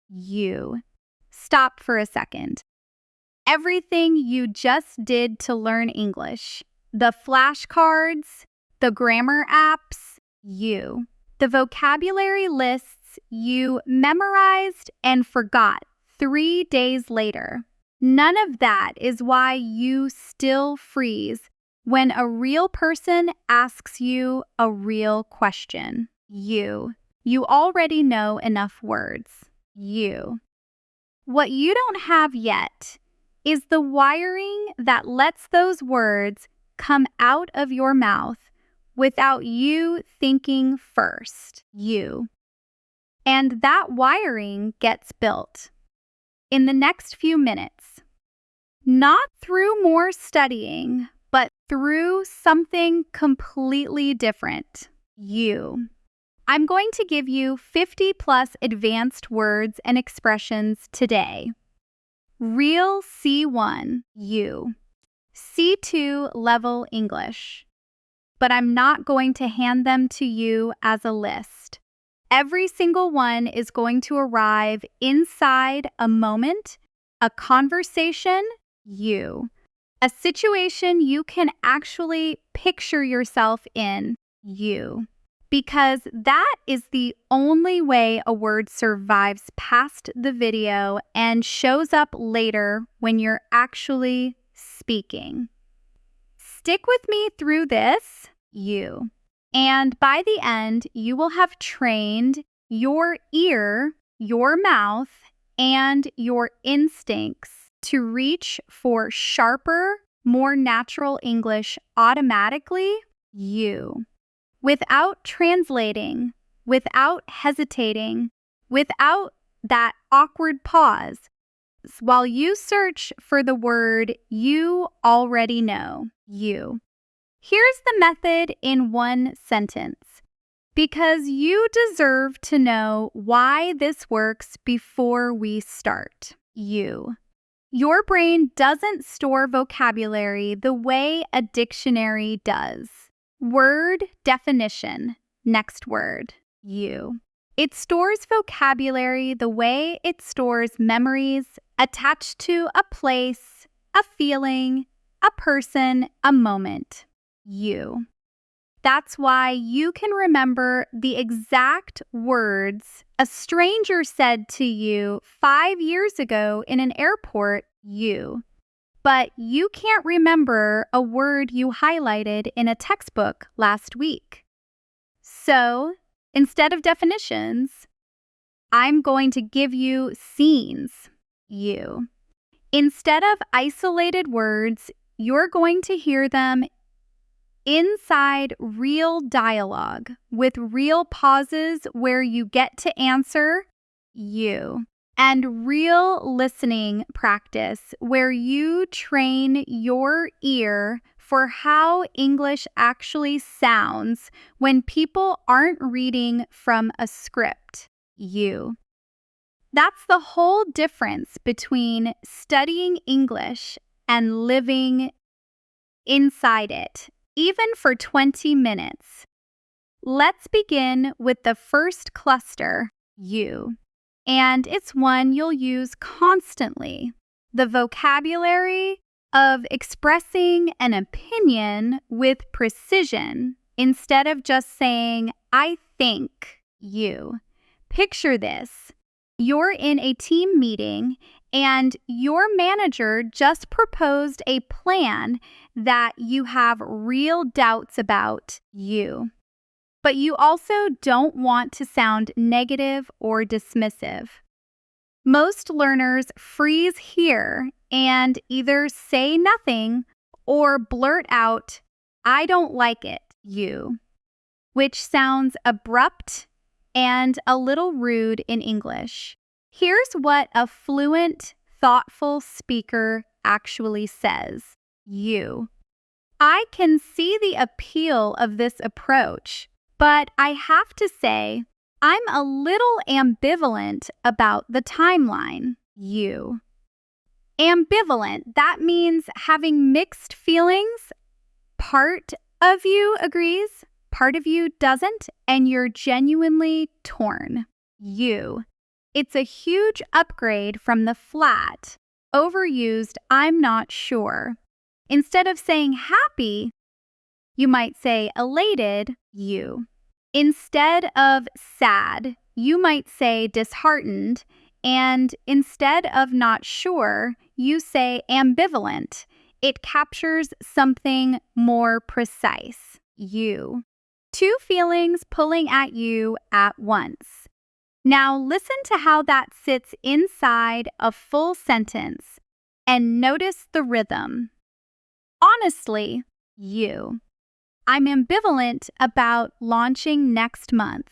You. Stop for a second. Everything you just did to learn English, the flashcards, the grammar apps, you. The vocabulary lists you memorized and forgot 3 days later. None of that is why you still freeze when a real person asks you a real question. You. You already know enough words. You. What you don't have yet is the wiring that lets those words come out of your mouth without you thinking first. You. And that wiring gets built in the next few minutes, not through more studying, but through something completely different. You. I'm going to give you 50 plus advanced words and expressions today. Real C1, you. C2 level English. But I'm not going to hand them to you as a list. Every single one is going to arrive inside a moment, a conversation, you. A situation you can actually picture yourself in, you. Because that is the only way a word survives past the video and shows up later when you're actually speaking. Stick with me through this, you. And by the end, you will have trained your ear, your mouth, and your instincts to reach for sharper, more natural English automatically, you. Without translating, without hesitating, without that awkward pause, while you search for the word you already know, you. Here's the method in one sentence, because you deserve to know why this works before we start. You. Your brain doesn't store vocabulary the way a dictionary does. Word definition, next word, you. It stores vocabulary the way it stores memories attached to a place, a feeling, a person, a moment, you. That's why you can remember the exact words a stranger said to you 5 years ago in an airport, you. But you can't remember a word you highlighted in a textbook last week. So, instead of definitions, I'm going to give you scenes, you. Instead of isolated words, you're going to hear them inside real dialogue with real pauses where you get to answer, you. And real listening practice where you train your ear for how English actually sounds when people aren't reading from a script, you. That's the whole difference between studying English and living inside it, even for 20 minutes. Let's begin with the first cluster, you. And it's one you'll use constantly. The vocabulary of expressing an opinion with precision instead of just saying, I think, you. Picture this. You're in a team meeting and your manager just proposed a plan that you have real doubts about, you. But you also don't want to sound negative or dismissive. Most learners freeze here and either say nothing or blurt out, I don't like it, you, which sounds abrupt and a little rude in English. Here's what a fluent, thoughtful speaker actually says, you. I can see the appeal of this approach. But I have to say, I'm a little ambivalent about the timeline, you. Ambivalent, that means having mixed feelings. Part of you agrees, part of you doesn't, and you're genuinely torn, you. It's a huge upgrade from the flat, overused I'm not sure. Instead of saying happy, you might say elated, you. Instead of sad, you might say disheartened, and instead of not sure, you say ambivalent. It captures something more precise, you. Two feelings pulling at you at once. Now listen to how that sits inside a full sentence and notice the rhythm. Honestly, you. I'm ambivalent about launching next month.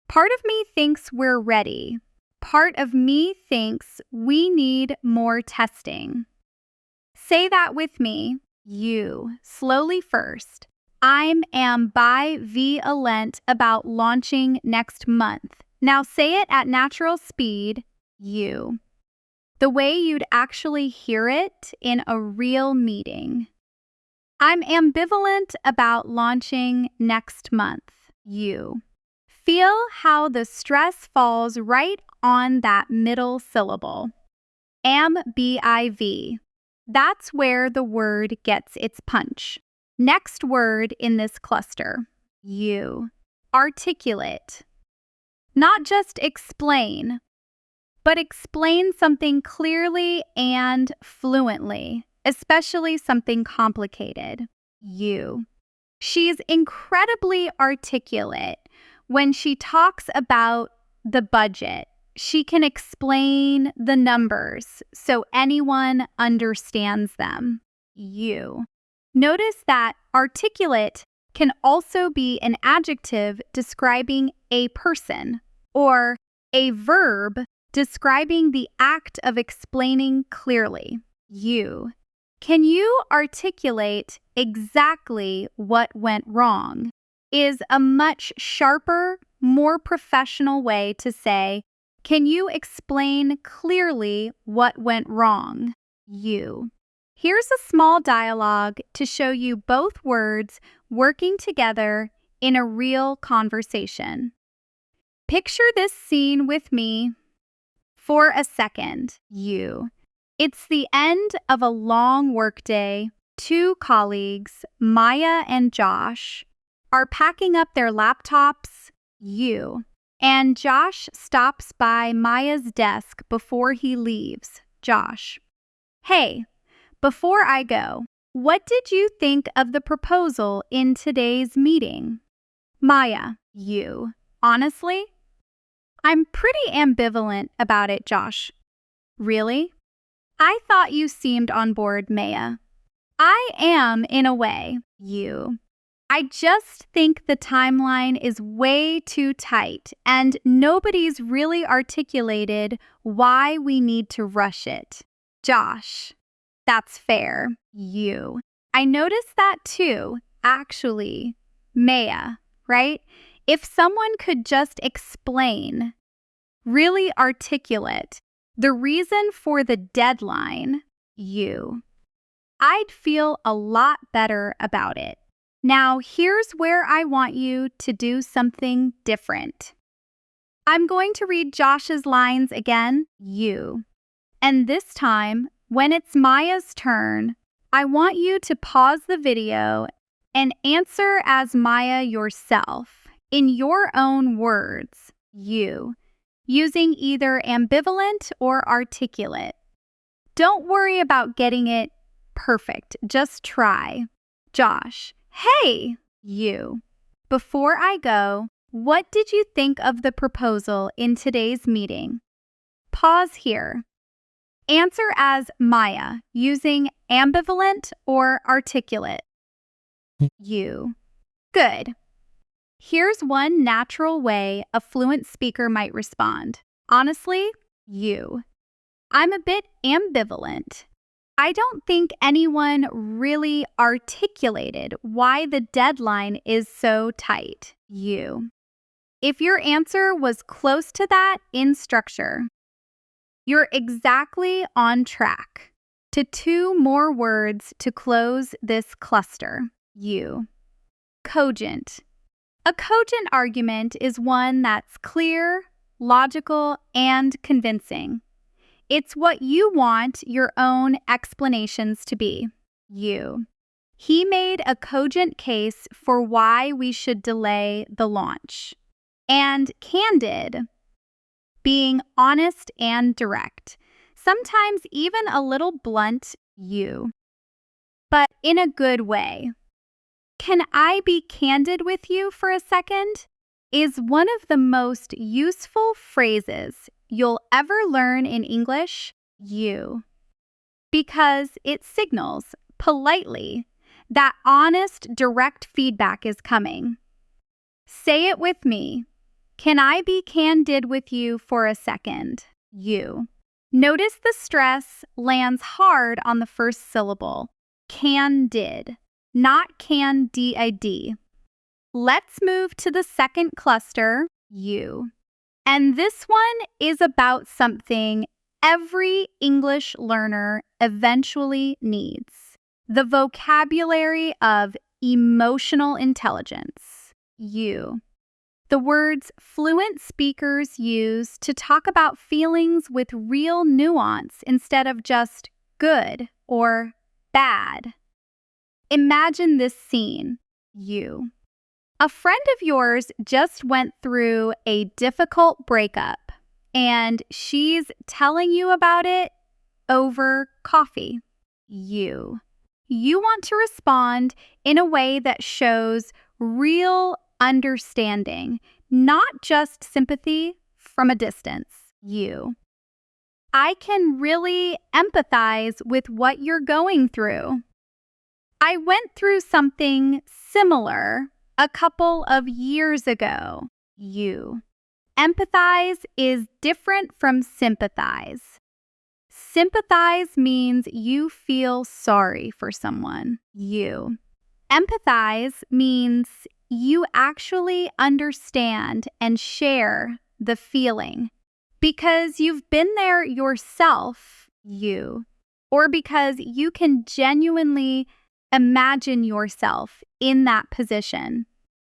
Part of me thinks we're ready. Part of me thinks we need more testing. Say that with me, you, slowly first. I'm ambivalent about launching next month. Now say it at natural speed, you. The way you'd actually hear it in a real meeting. I'm ambivalent about launching next month, you. Feel how the stress falls right on that middle syllable. Ambiv. That's where the word gets its punch. Next word in this cluster, you. Articulate. Not just explain, but explain something clearly and fluently, especially something complicated, you. She's incredibly articulate when she talks about the budget. She can explain the numbers so anyone understands them, you. Notice that articulate can also be an adjective describing a person or a verb describing the act of explaining clearly, you. Can you articulate exactly what went wrong? Is a much sharper, more professional way to say, can you explain clearly what went wrong? You. Here's a small dialogue to show you both words working together in a real conversation. Picture this scene with me for a second, you. It's the end of a long workday. Two colleagues, Maya and Josh, are packing up their laptops, you. And Josh stops by Maya's desk before he leaves, Josh. Hey, before I go, what did you think of the proposal in today's meeting? Maya, you. Honestly, I'm pretty ambivalent about it, Josh. Really? I thought you seemed on board, Maya. I am, in a way, you. I just think the timeline is way too tight, and nobody's really articulated why we need to rush it. Josh, that's fair, you. I noticed that too, actually. Maya, right? If someone could just explain, really articulate, the reason for the deadline, you, I'd feel a lot better about it. Now, here's where I want you to do something different. I'm going to read Josh's lines again, you. And this time, when it's Maya's turn, I want you to pause the video and answer as Maya yourself, in your own words, you, using either ambivalent or articulate. Don't worry about getting it perfect, just try. Josh, hey, you. Before I go, what did you think of the proposal in today's meeting? Pause here. Answer as Maya, using ambivalent or articulate. You. Good. Here's one natural way a fluent speaker might respond. Honestly, you. I'm a bit ambivalent. I don't think anyone really articulated why the deadline is so tight, you. If your answer was close to that in structure, you're exactly on track. To two more words to close this cluster, you. Cogent. A cogent argument is one that's clear, logical, and convincing. It's what you want your own explanations to be. You. He made a cogent case for why we should delay the launch. And candid, being honest and direct, sometimes even a little blunt, you. But in a good way. Can I be candid with you for a second? Is one of the most useful phrases you'll ever learn in English, you. Because it signals, politely, that honest, direct feedback is coming. Say it with me. Can I be candid with you for a second? You. Notice the stress lands hard on the first syllable. Candid, not can-did. Let's move to the second cluster, you. And this one is about something every English learner eventually needs. The vocabulary of emotional intelligence, you. The words fluent speakers use to talk about feelings with real nuance instead of just good or bad. Imagine this scene, you. A friend of yours just went through a difficult breakup, and she's telling you about it over coffee. You. You want to respond in a way that shows real understanding, not just sympathy from a distance. You. I can really empathize with what you're going through. I went through something similar a couple of years ago. You. Empathize is different from sympathize. Sympathize means you feel sorry for someone. You. Empathize means you actually understand and share the feeling because you've been there yourself, you, or because you can genuinely imagine yourself in that position.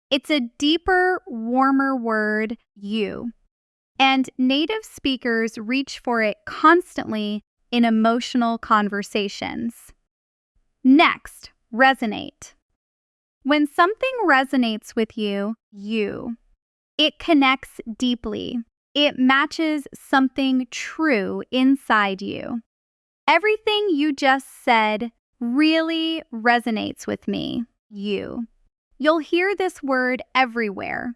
It's a deeper, warmer word, you. And native speakers reach for it constantly in emotional conversations. Next, resonate. When something resonates with you, it connects deeply. It matches something true inside you. Everything you just said really resonates with me, you. You'll hear this word everywhere.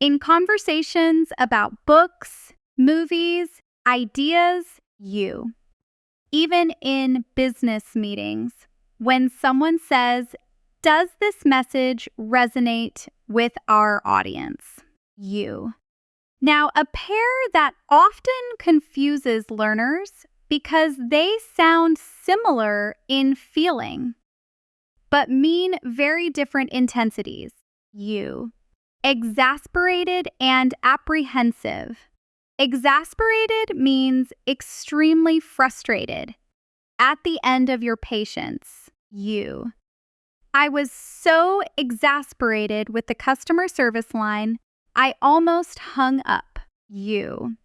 In conversations about books, movies, ideas, you. Even in business meetings, when someone says, "Does this message resonate with our audience?" You. Now, a pair that often confuses learners because they sound similar in feeling, but mean very different intensities. You. Exasperated and apprehensive. Exasperated means extremely frustrated, at the end of your patience. You. I was so exasperated with the customer service line, I almost hung up. You.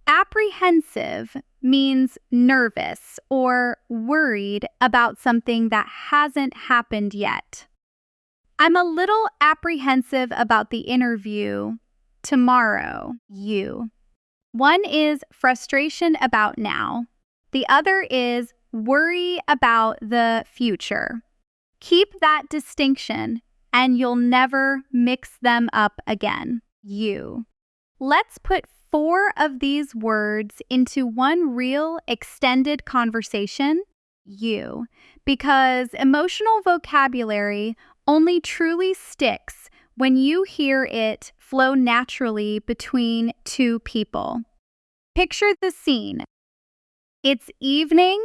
Apprehensive means nervous or worried about something that hasn't happened yet. I'm a little apprehensive about the interview tomorrow, you. One is frustration about now. The other is worry about the future. Keep that distinction and you'll never mix them up again, you. Let's put 4 of these words into one real extended conversation, you, because emotional vocabulary only truly sticks when you hear it flow naturally between two people. Picture the scene. It's evening,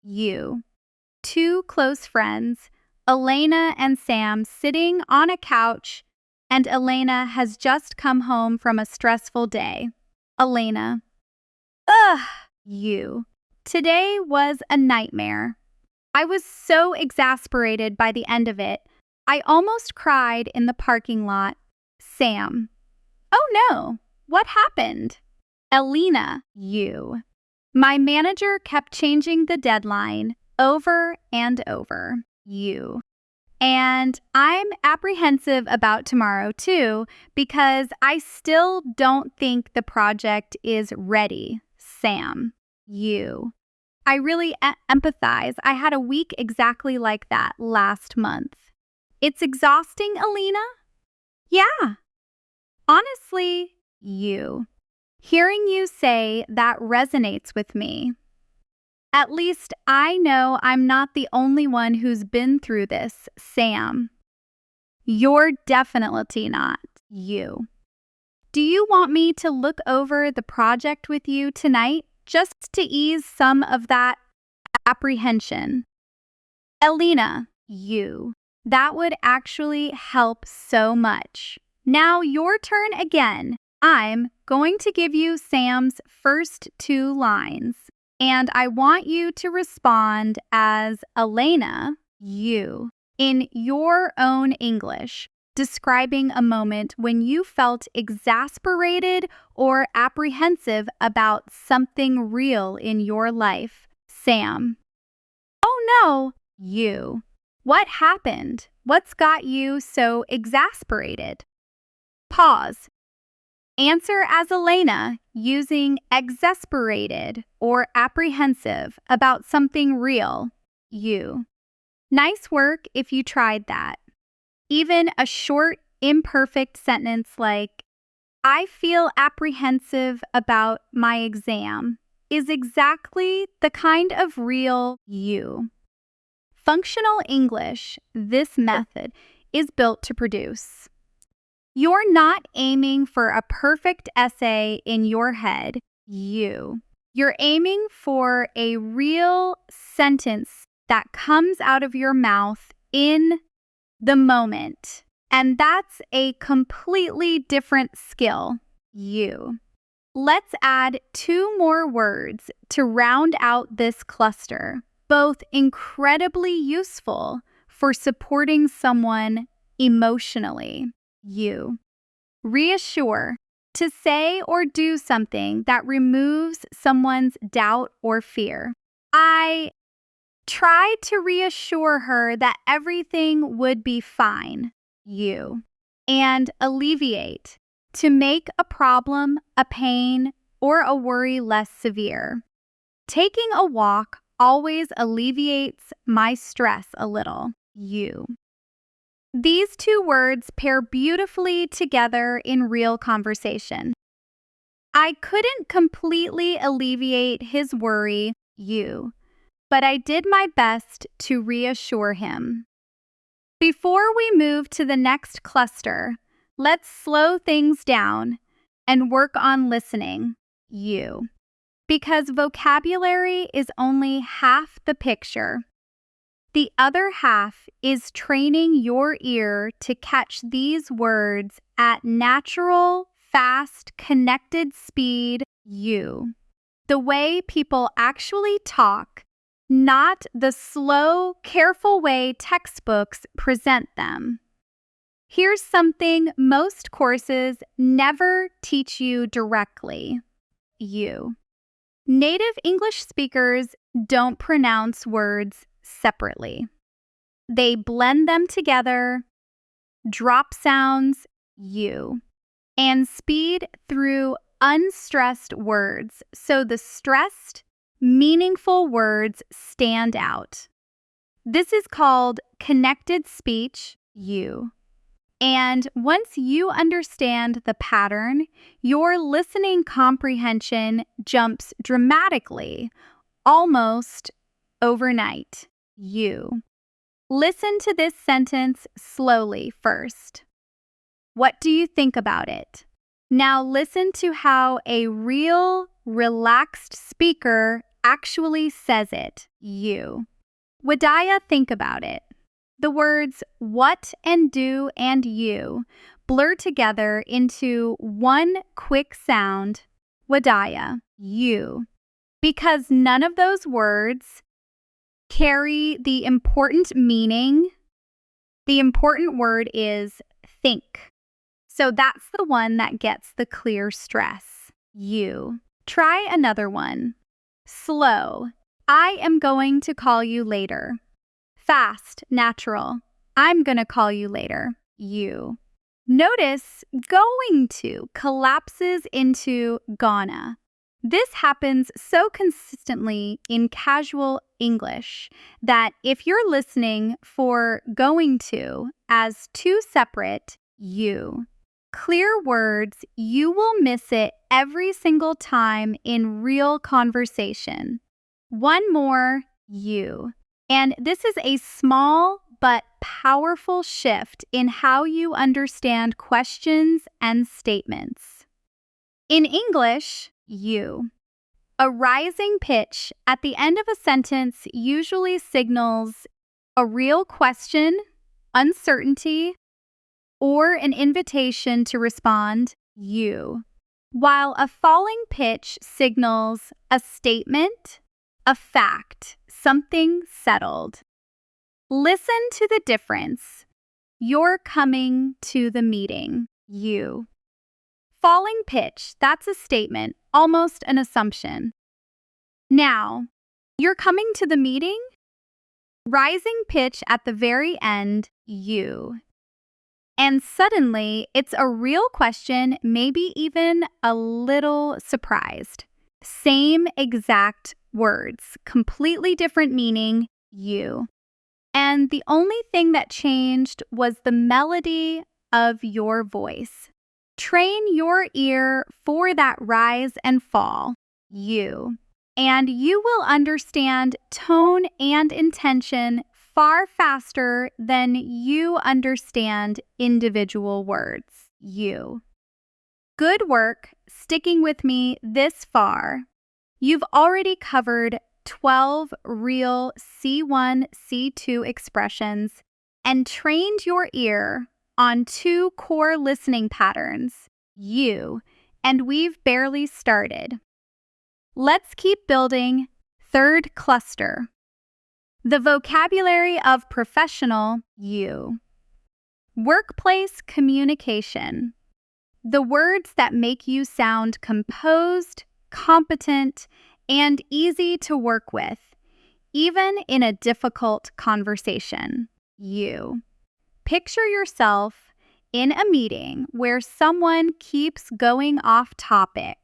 you. 2 close friends, Elena and Sam, sitting on a couch, and Elena has just come home from a stressful day. Elena. Ugh, you. Today was a nightmare. I was so exasperated by the end of it. I almost cried in the parking lot. Sam. Oh no, What happened? Elena, you. My manager kept changing the deadline over and over. You. And I'm apprehensive about tomorrow too, because I still don't think the project is ready. Sam, you. I really empathize. I had a week exactly like that last month. It's exhausting, Alina? Yeah. Honestly, you. Hearing you say that resonates with me. At least I know I'm not the only one who's been through this, Sam. You're definitely not, you. Do you want me to look over the project with you tonight just to ease some of that apprehension? Elena, you. That would actually help so much. Now your turn again. I'm going to give you Sam's first 2 lines, and I want you to respond as Elena, you, in your own English, describing a moment when you felt exasperated or apprehensive about something real in your life. Sam. Oh no, you. What happened? What's got you so exasperated? Pause. Answer as Elena using exasperated or apprehensive about something real. You. Nice work if you tried that. Even a short, imperfect sentence like, I feel apprehensive about my exam is exactly the kind of real you. Functional English, this method, is built to produce. You're not aiming for a perfect essay in your head, you. You're aiming for a real sentence that comes out of your mouth in the moment. And that's a completely different skill, you. Let's add 2 more words to round out this cluster, both incredibly useful for supporting someone emotionally. You. Reassure, to say or do something that removes someone's doubt or fear. I tried to reassure her that everything would be fine. You. And alleviate, to make a problem, a pain, or a worry less severe. Taking a walk always alleviates my stress a little. You. These 2 words pair beautifully together in real conversation. I couldn't completely alleviate his worry, you, but I did my best to reassure him. Before we move to the next cluster, let's slow things down and work on listening, you, because vocabulary is only half the picture. The other half is training your ear to catch these words at natural, fast, connected speed, you. The way people actually talk, not the slow, careful way textbooks present them. Here's something most courses never teach you directly, you. Native English speakers don't pronounce words separately. They blend them together, drop sounds, you, and speed through unstressed words so the stressed, meaningful words stand out. This is called connected speech, you. And once you understand the pattern, your listening comprehension jumps dramatically, almost overnight. You. Listen to this sentence slowly first. What do you think about it? Now listen to how a real, relaxed speaker actually says it, you. Wadaya, think about it. The words what and do and you blur together into one quick sound, Wadaya, you, because none of those words carry the important meaning. The important word is think. So that's the one that gets the clear stress. You. Try another one. Slow. I am going to call you later. Fast, natural. I'm gonna call you later. You. Notice going to collapses into gonna. This happens so consistently in casual English that if you're listening for going to as two separate you, clear words, you will miss it every single time in real conversation. One more, you. And this is a small but powerful shift in how you understand questions and statements. In English, you. A rising pitch at the end of a sentence usually signals a real question, uncertainty, or an invitation to respond, you, while a falling pitch signals a statement, a fact, something settled. Listen to the difference. You're coming to the meeting, you. Falling pitch, that's a statement, almost an assumption. Now, you're coming to the meeting? Rising pitch at the very end, you. And suddenly, it's a real question, maybe even a little surprised. Same exact words, completely different meaning, you. And the only thing that changed was the melody of your voice. Train your ear for that rise and fall, you. And you will understand tone and intention far faster than you understand individual words, you. Good work sticking with me this far. You've already covered 12 real C1, C2 expressions and trained your ear on 2 core listening patterns, you, and we've barely started. Let's keep building. Third cluster. The vocabulary of professional, you. Workplace communication. The words that make you sound composed, competent, and easy to work with, even in a difficult conversation, you. Picture yourself in a meeting where someone keeps going off topic,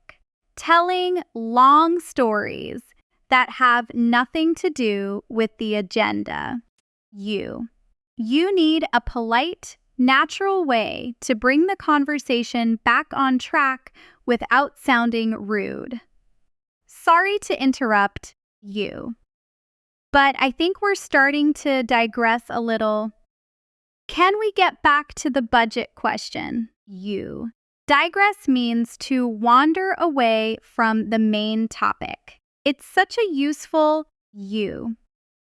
telling long stories that have nothing to do with the agenda. You. You need a polite, natural way to bring the conversation back on track without sounding rude. Sorry to interrupt, you. But I think we're starting to digress a little. Can we get back to the budget question, you? Digress means to wander away from the main topic. It's such a useful you.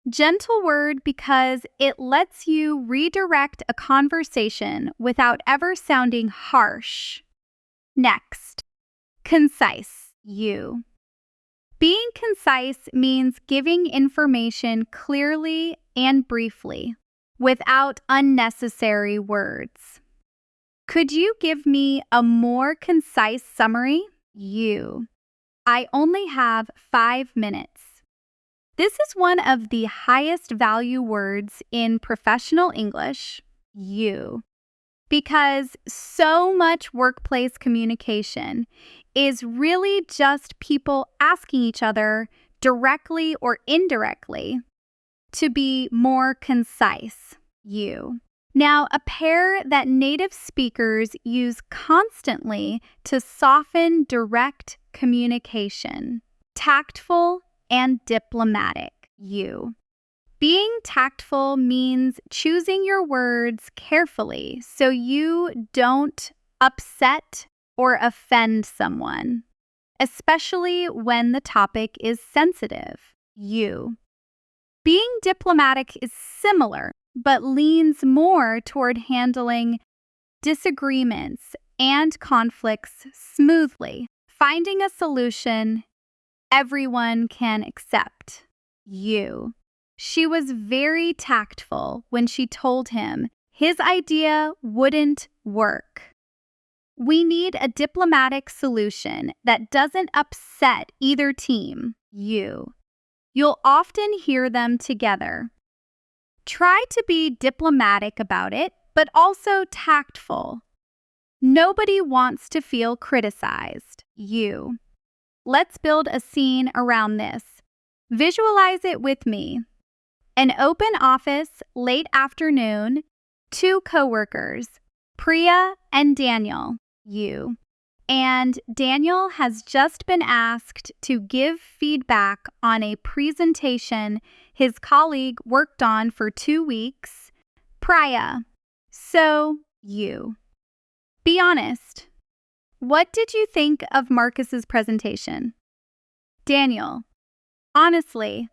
Gentle word because it lets you redirect a conversation without ever sounding harsh. Next, concise, you. Being concise means giving information clearly and briefly, without unnecessary words. Could you give me a more concise summary? You. I only have 5 minutes. This is one of the highest value words in professional English, you, because so much workplace communication is really just people asking each other directly or indirectly to be more concise, you. Now, a pair that native speakers use constantly to soften direct communication, tactful and diplomatic, you. Being tactful means choosing your words carefully so you don't upset or offend someone, especially when the topic is sensitive, you. Being diplomatic is similar, but leans more toward handling disagreements and conflicts smoothly, finding a solution everyone can accept, you. She was very tactful when she told him his idea wouldn't work. We need a diplomatic solution that doesn't upset either team. You'll often hear them together. Try to be diplomatic about it, but also tactful. Nobody wants to feel criticized. Let's build a scene around this. Visualize it with me. An open office, late afternoon, two coworkers, Priya and Daniel. And Daniel has just been asked to give feedback on a presentation his colleague worked on for 2 weeks. Priya, so be honest. What did you think of Marcus's presentation? Daniel, honestly,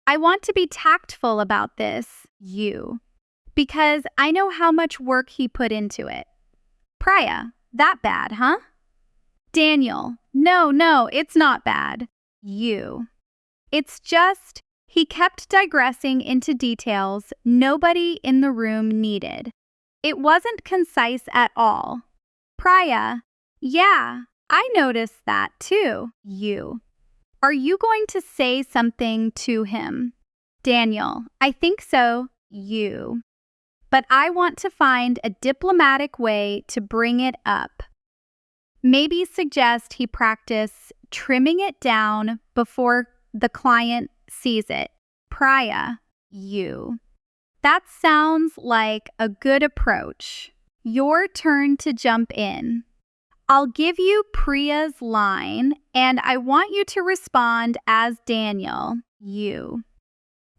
I want to be tactful about this, because I know how much work he put into it. Priya, that bad, huh? Daniel, no, it's not bad. It's just he kept digressing into details nobody in the room needed. It wasn't concise at all. Priya, yeah, I noticed that too. Are you going to say something to him? Daniel, I think so. But I want to find a diplomatic way to bring it up. Maybe suggest he practice trimming it down before the client sees it. Priya, that sounds like a good approach. Your turn to jump in. I'll give you Priya's line, and I want you to respond as Daniel,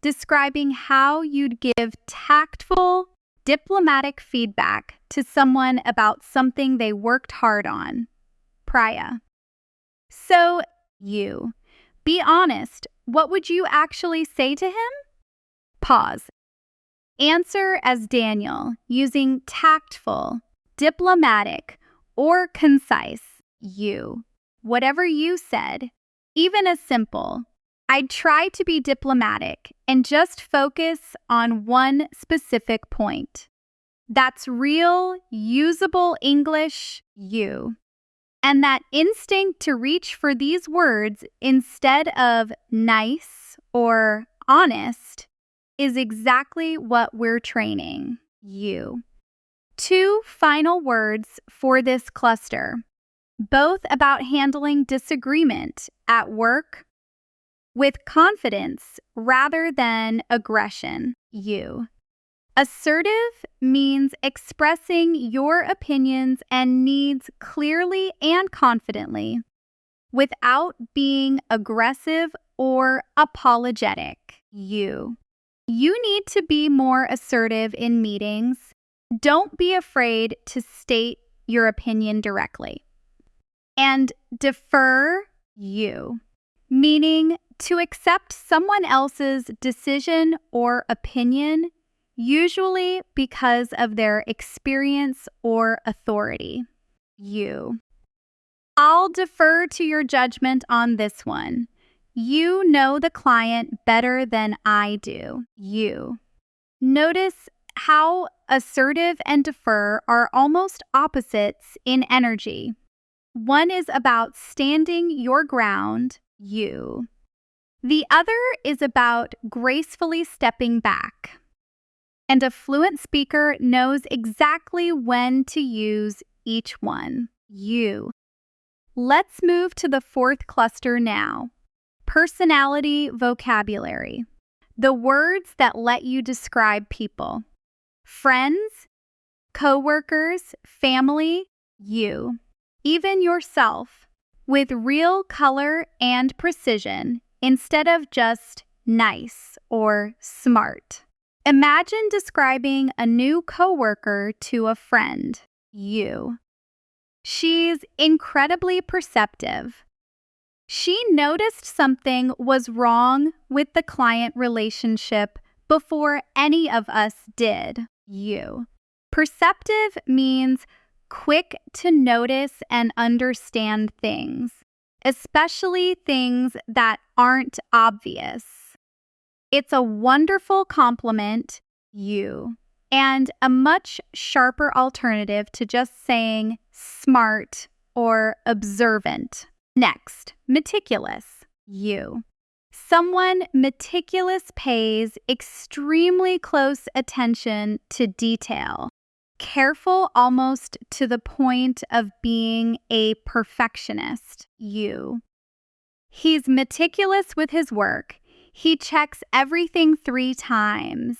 describing how you'd give tactful, diplomatic feedback to someone about something they worked hard on. Priya, so be honest, what would you actually say to him? Pause. Answer as Daniel, using tactful, diplomatic, or concise. Whatever you said, even as simple. I'd try to be diplomatic and just focus on one specific point. That's real, usable English, And that instinct to reach for these words instead of nice or honest is exactly what we're training. 2 final words for this cluster, both about handling disagreement at work with confidence rather than aggression. Assertive means expressing your opinions and needs clearly and confidently without being aggressive or apologetic. You need to be more assertive in meetings. Don't be afraid to state your opinion directly. And defer, meaning to accept someone else's decision or opinion, usually because of their experience or authority. I'll defer to your judgment on this one. You know the client better than I do. Notice how assertive and defer are almost opposites in energy. One is about standing your ground, The other is about gracefully stepping back. And a fluent speaker knows exactly when to use each one. Let's move to the 4th cluster now. Personality vocabulary. The words that let you describe people. Friends, coworkers, family, even yourself, with real color and precision instead of just nice or smart. Imagine describing a new coworker to a friend. She's incredibly perceptive. She noticed something was wrong with the client relationship before any of us did. Perceptive means quick to notice and understand things, especially things that aren't obvious. It's a wonderful compliment, and a much sharper alternative to just saying smart, or observant. Next, meticulous, you. Someone meticulous pays extremely close attention to detail, careful almost to the point of being a perfectionist, you. He's meticulous with his work. He checks everything 3 times.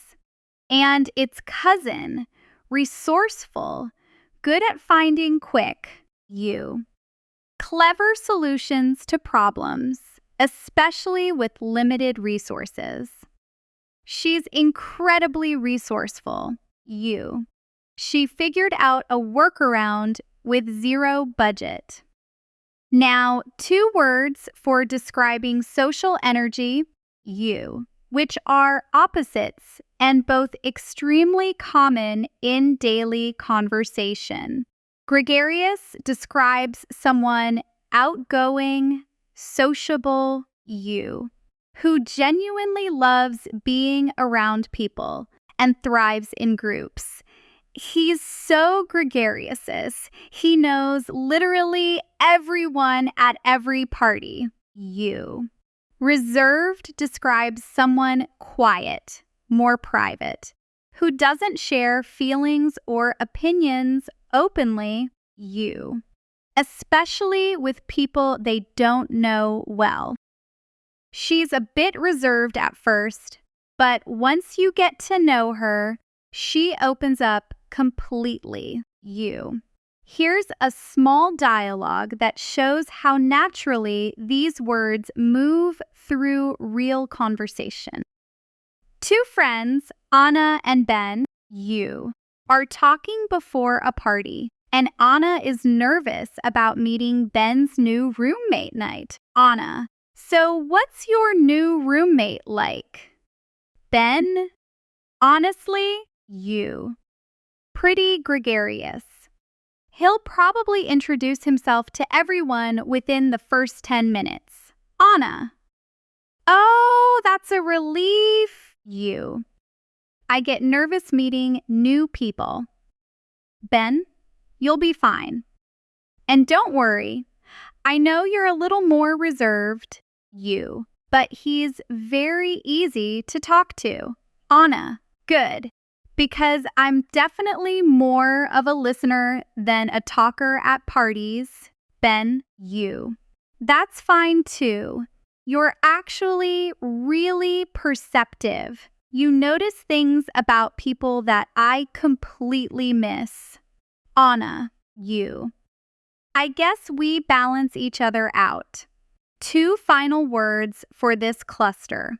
And its cousin, resourceful, good at finding quick, you. Clever solutions to problems, especially with limited resources. She's incredibly resourceful, you. She figured out a workaround with 0 budget. Now, 2 words for describing social energy, you, which are opposites and both extremely common in daily conversation. Gregarious describes someone outgoing, sociable, you, who genuinely loves being around people and thrives in groups. He's so gregarious. He knows literally everyone at every party, you. Reserved describes someone quiet, more private, who doesn't share feelings or opinions openly, you, especially with people they don't know well. She's a bit reserved at first, but once you get to know her, she opens up completely, you. Here's a small dialogue that shows how naturally these words move through real conversation. 2 friends, Anna and Ben, you, are talking before a party, and Anna is nervous about meeting Ben's new roommate night. Anna: so what's your new roommate like? Ben: honestly, you. Pretty gregarious. He'll probably introduce himself to everyone within the first 10 minutes. Anna: oh, that's a relief, you. I get nervous meeting new people. Ben: you'll be fine. And don't worry, I know you're a little more reserved, you, but he's very easy to talk to. Anna: good. Because I'm definitely more of a listener than a talker at parties. Ben: you. That's fine too. You're actually really perceptive. You notice things about people that I completely miss. Anna: you. I guess we balance each other out. 2 final words for this cluster.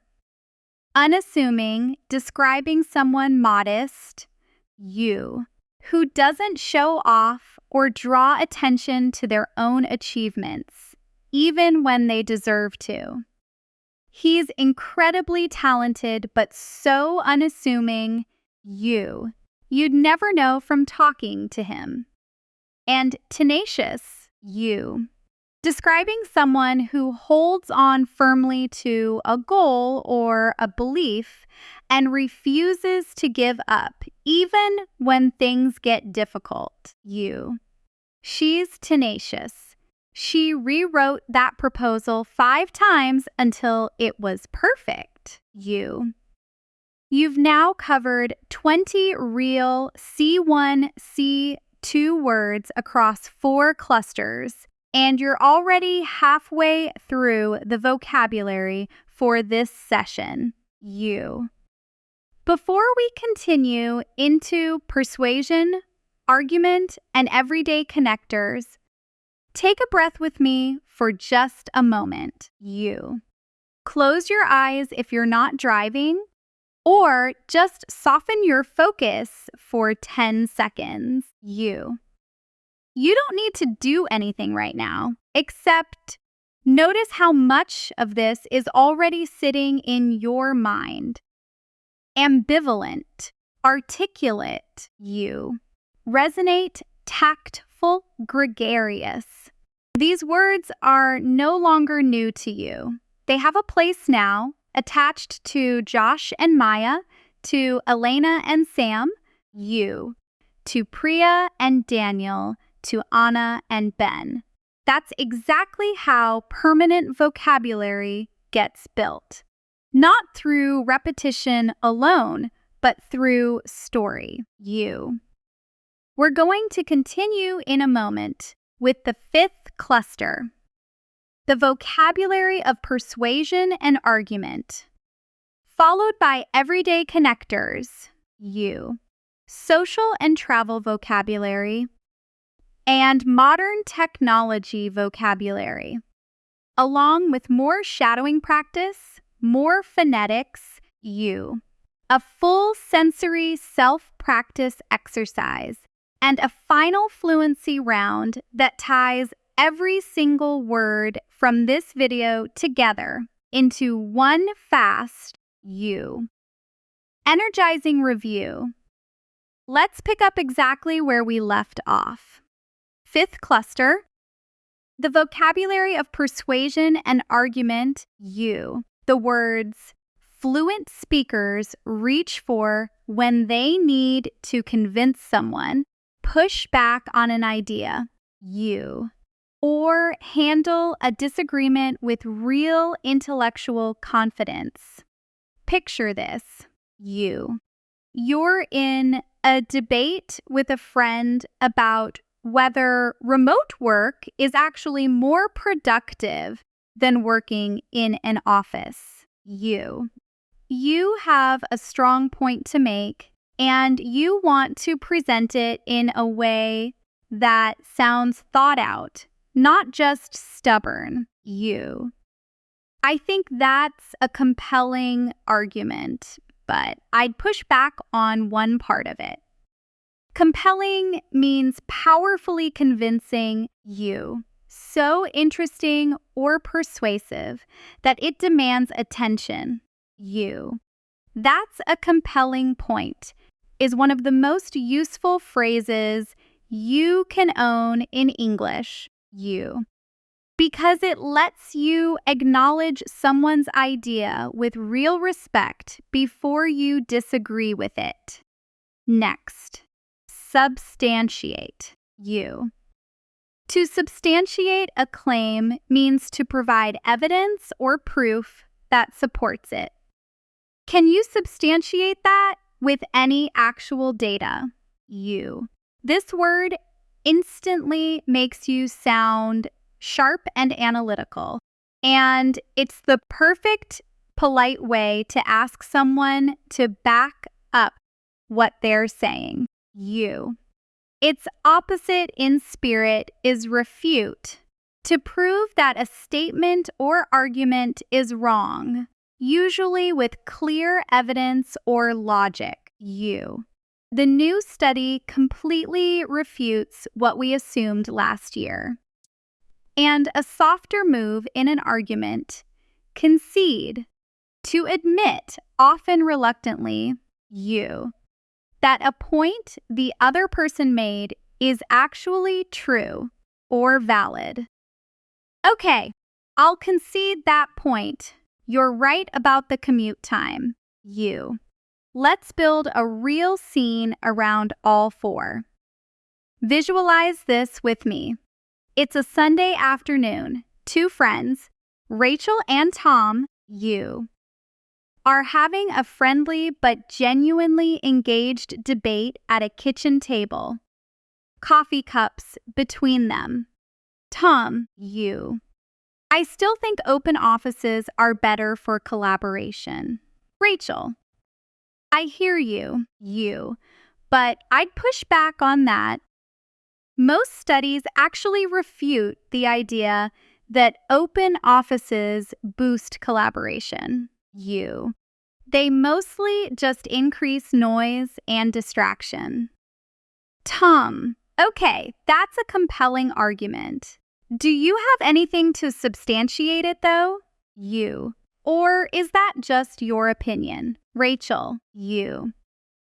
Unassuming, describing someone modest, you, who doesn't show off or draw attention to their own achievements, even when they deserve to. He's incredibly talented but so unassuming, you. You'd never know from talking to him. And tenacious, you. Describing someone who holds on firmly to a goal or a belief and refuses to give up, even when things get difficult, you. She's tenacious. She rewrote that proposal 5 times until it was perfect, you. You've now covered 20 real C1, C2 words across 4 clusters, and you're already halfway through the vocabulary for this session, you. Before we continue into persuasion, argument, and everyday connectors, take a breath with me for just a moment, you. Close your eyes if you're not driving, or just soften your focus for 10 seconds, you. You don't need to do anything right now, except notice how much of this is already sitting in your mind. Ambivalent, articulate, you. Resonate, tactful, gregarious. These words are no longer new to you. They have a place now, attached to Josh and Maya, to Elena and Sam, you, to Priya and Daniel, to Anna and Ben. That's exactly how permanent vocabulary gets built. Not through repetition alone, but through story, you. We're going to continue in a moment with the fifth cluster, the vocabulary of persuasion and argument, followed by everyday connectors, you, social and travel vocabulary, and modern technology vocabulary, along with more shadowing practice, more phonetics, you, a full sensory self-practice exercise, and a final fluency round that ties every single word from this video together into one fast you. Energizing review. Let's pick up exactly where we left off. Fifth cluster, the vocabulary of persuasion and argument, you. The words fluent speakers reach for when they need to convince someone, push back on an idea, you, or handle a disagreement with real intellectual confidence. Picture this, you. You're in a debate with a friend about whether remote work is actually more productive than working in an office. You have a strong point to make, and you want to present it in a way that sounds thought out, not just stubborn. You. I think that's a compelling argument, but I'd push back on one part of it. Compelling means powerfully convincing, you. So interesting or persuasive that it demands attention, you. That's a compelling point, is one of the most useful phrases you can own in English, you. Because it lets you acknowledge someone's idea with real respect before you disagree with it. Next, substantiate, you. To substantiate a claim means to provide evidence or proof that supports it. Can you substantiate that with any actual data? You. This word instantly makes you sound sharp and analytical, and it's the perfect, polite way to ask someone to back up what they're saying. You. Its opposite in spirit is refute, to prove that a statement or argument is wrong, usually with clear evidence or logic. You. The new study completely refutes what we assumed last year. And a softer move in an argument, concede, to admit, often reluctantly, you, that a point the other person made is actually true or valid. Okay, I'll concede that point. You're right about the commute time, you. Let's build a real scene around all four. Visualize this with me. It's a Sunday afternoon. Two friends, Rachel and Tom, you, are having a friendly but genuinely engaged debate at a kitchen table. Coffee cups between them. Tom, you. I still think open offices are better for collaboration. Rachel. I hear you, you, but I'd push back on that. Most studies actually refute the idea that open offices boost collaboration. You. They mostly just increase noise and distraction. Tom. Okay, that's a compelling argument. Do you have anything to substantiate it, though? You. Or is that just your opinion? Rachel. You.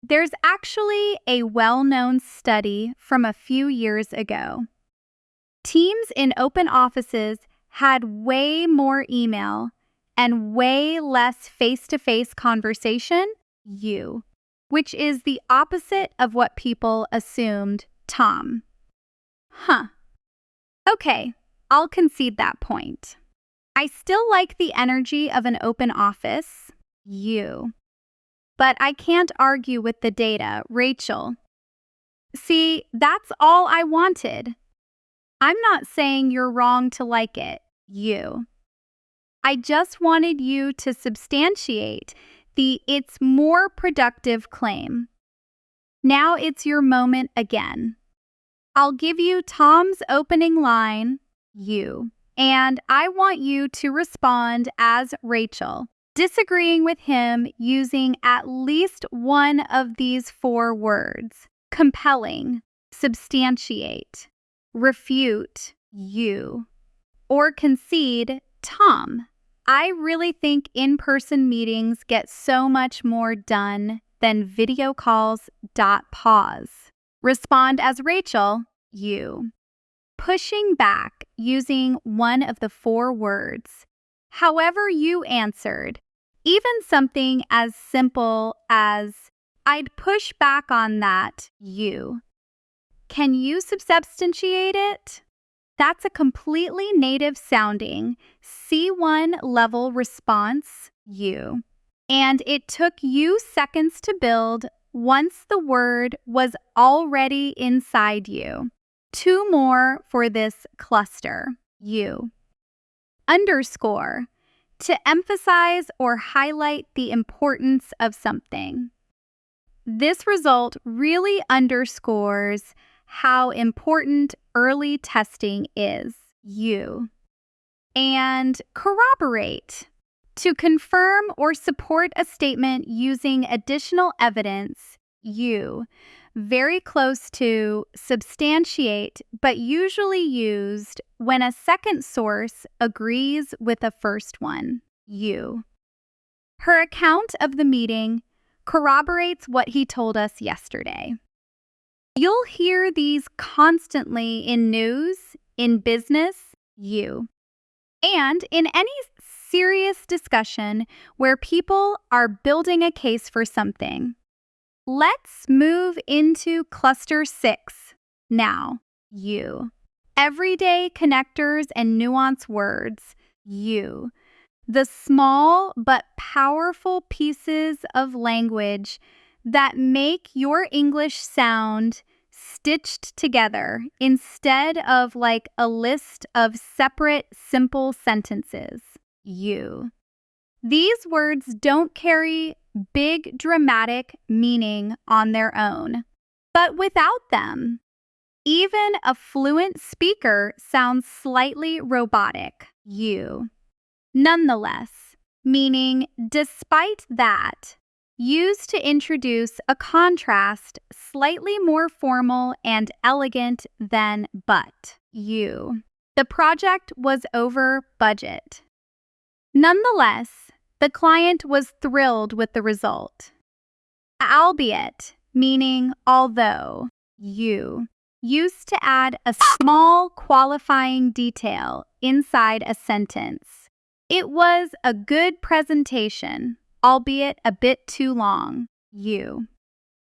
There's actually a well-known study from a few years ago. Teams in open offices had way more email and way less face-to-face conversation, you, which is the opposite of what people assumed, Tom. Huh. Okay, I'll concede that point. I still like the energy of an open office. You. But I can't argue with the data, Rachel. See, that's all I wanted. I'm not saying you're wrong to like it. You. I just wanted you to substantiate the "it's more productive" claim. Now it's your moment again. I'll give you Tom's opening line, you, and I want you to respond as Rachel, disagreeing with him using at least one of these 4 words: compelling, substantiate, refute, you, or concede, Tom. I really think in-person meetings get so much more done than video calls. Pause. Respond as Rachel, you. Pushing back using one of the 4 words. However you answered, even something as simple as, I'd push back on that, you. Can you substantiate it? That's a completely native sounding C1 level response, you. And it took you seconds to build once the word was already inside you. 2 more for this cluster, you. Underscore, to emphasize or highlight the importance of something. This result really underscores how important early testing is, you. And corroborate, to confirm or support a statement using additional evidence, you. Very close to substantiate, but usually used when a second source agrees with a first one, you. Her account of the meeting corroborates what he told us yesterday. You'll hear these constantly in news, in business, you, and in any serious discussion where people are building a case for something. Let's move into cluster 6 now, you. Everyday connectors and nuance words, you. The small but powerful pieces of language that make your English sound stitched together instead of like a list of separate, simple sentences, you. These words don't carry big, dramatic meaning on their own, but without them, even a fluent speaker sounds slightly robotic, you. Nonetheless, meaning despite that, used to introduce a contrast slightly more formal and elegant than but, you. The project was over budget. Nonetheless, the client was thrilled with the result. Albeit, meaning although, you. Used to add a small qualifying detail inside a sentence. It was a good presentation, albeit a bit too long, you.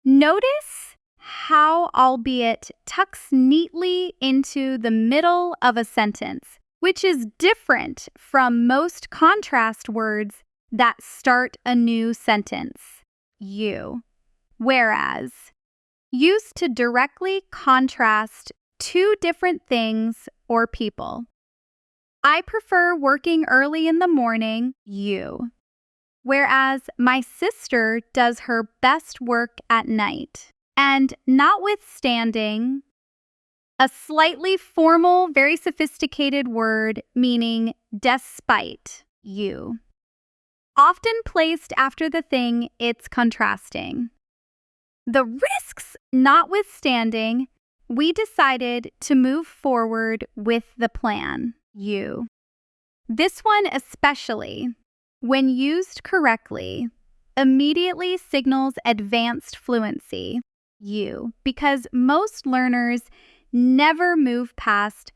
Notice how albeit tucks neatly into the middle of a sentence, which is different from most contrast words that start a new sentence, you. Whereas, used to directly contrast 2 different things or people. I prefer working early in the morning, you. Whereas my sister does her best work at night. And notwithstanding a slightly formal, very sophisticated word meaning despite, you. Often placed after the thing it's contrasting. The risks notwithstanding, we decided to move forward with the plan, you. This one especially, when used correctly, immediately signals advanced fluency, you, because most learners never move past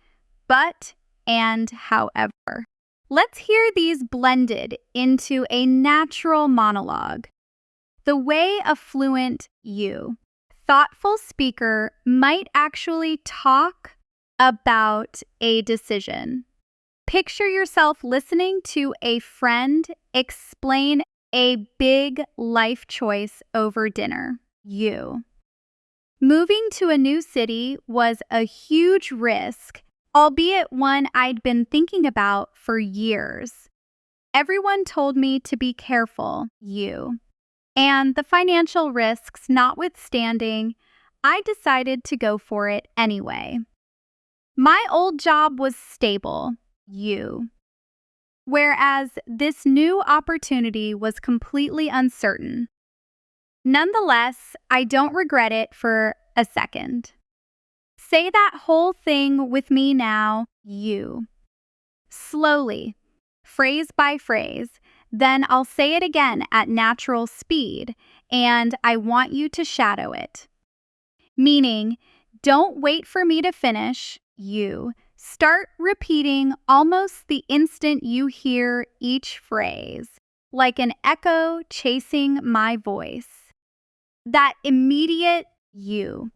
but and however. Let's hear these blended into a natural monologue. The way a fluent you, thoughtful speaker might actually talk about a decision. Picture yourself listening to a friend explain a big life choice over dinner. You. Moving to a new city was a huge risk, albeit one I'd been thinking about for years. Everyone told me to be careful, you. And the financial risks notwithstanding, I decided to go for it anyway. My old job was stable, you. Whereas this new opportunity was completely uncertain. Nonetheless, I don't regret it for a second. Say that whole thing with me now, you. Slowly, phrase by phrase, then I'll say it again at natural speed, and I want you to shadow it. Meaning, don't wait for me to finish, you. Start repeating almost the instant you hear each phrase, like an echo chasing my voice. That immediate you.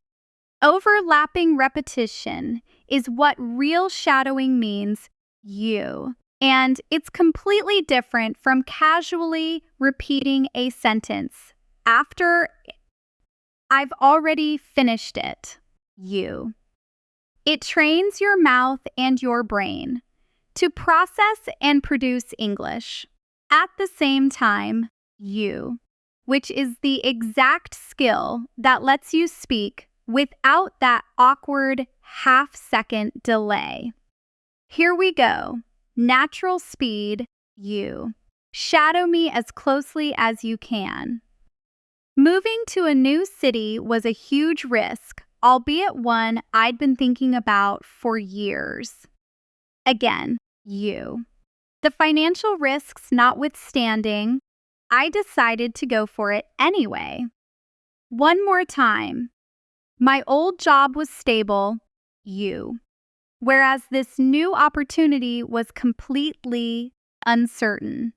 Overlapping repetition is what real shadowing means, you. And it's completely different from casually repeating a sentence after I've already finished it, you. It trains your mouth and your brain to process and produce English at the same time, you, which is the exact skill that lets you speak without that awkward half-second delay. Here we go. Natural speed, you. Shadow me as closely as you can. Moving to a new city was a huge risk, albeit one I'd been thinking about for years. Again, you. The financial risks notwithstanding, I decided to go for it anyway. One more time. My old job was stable, you. Whereas this new opportunity was completely uncertain.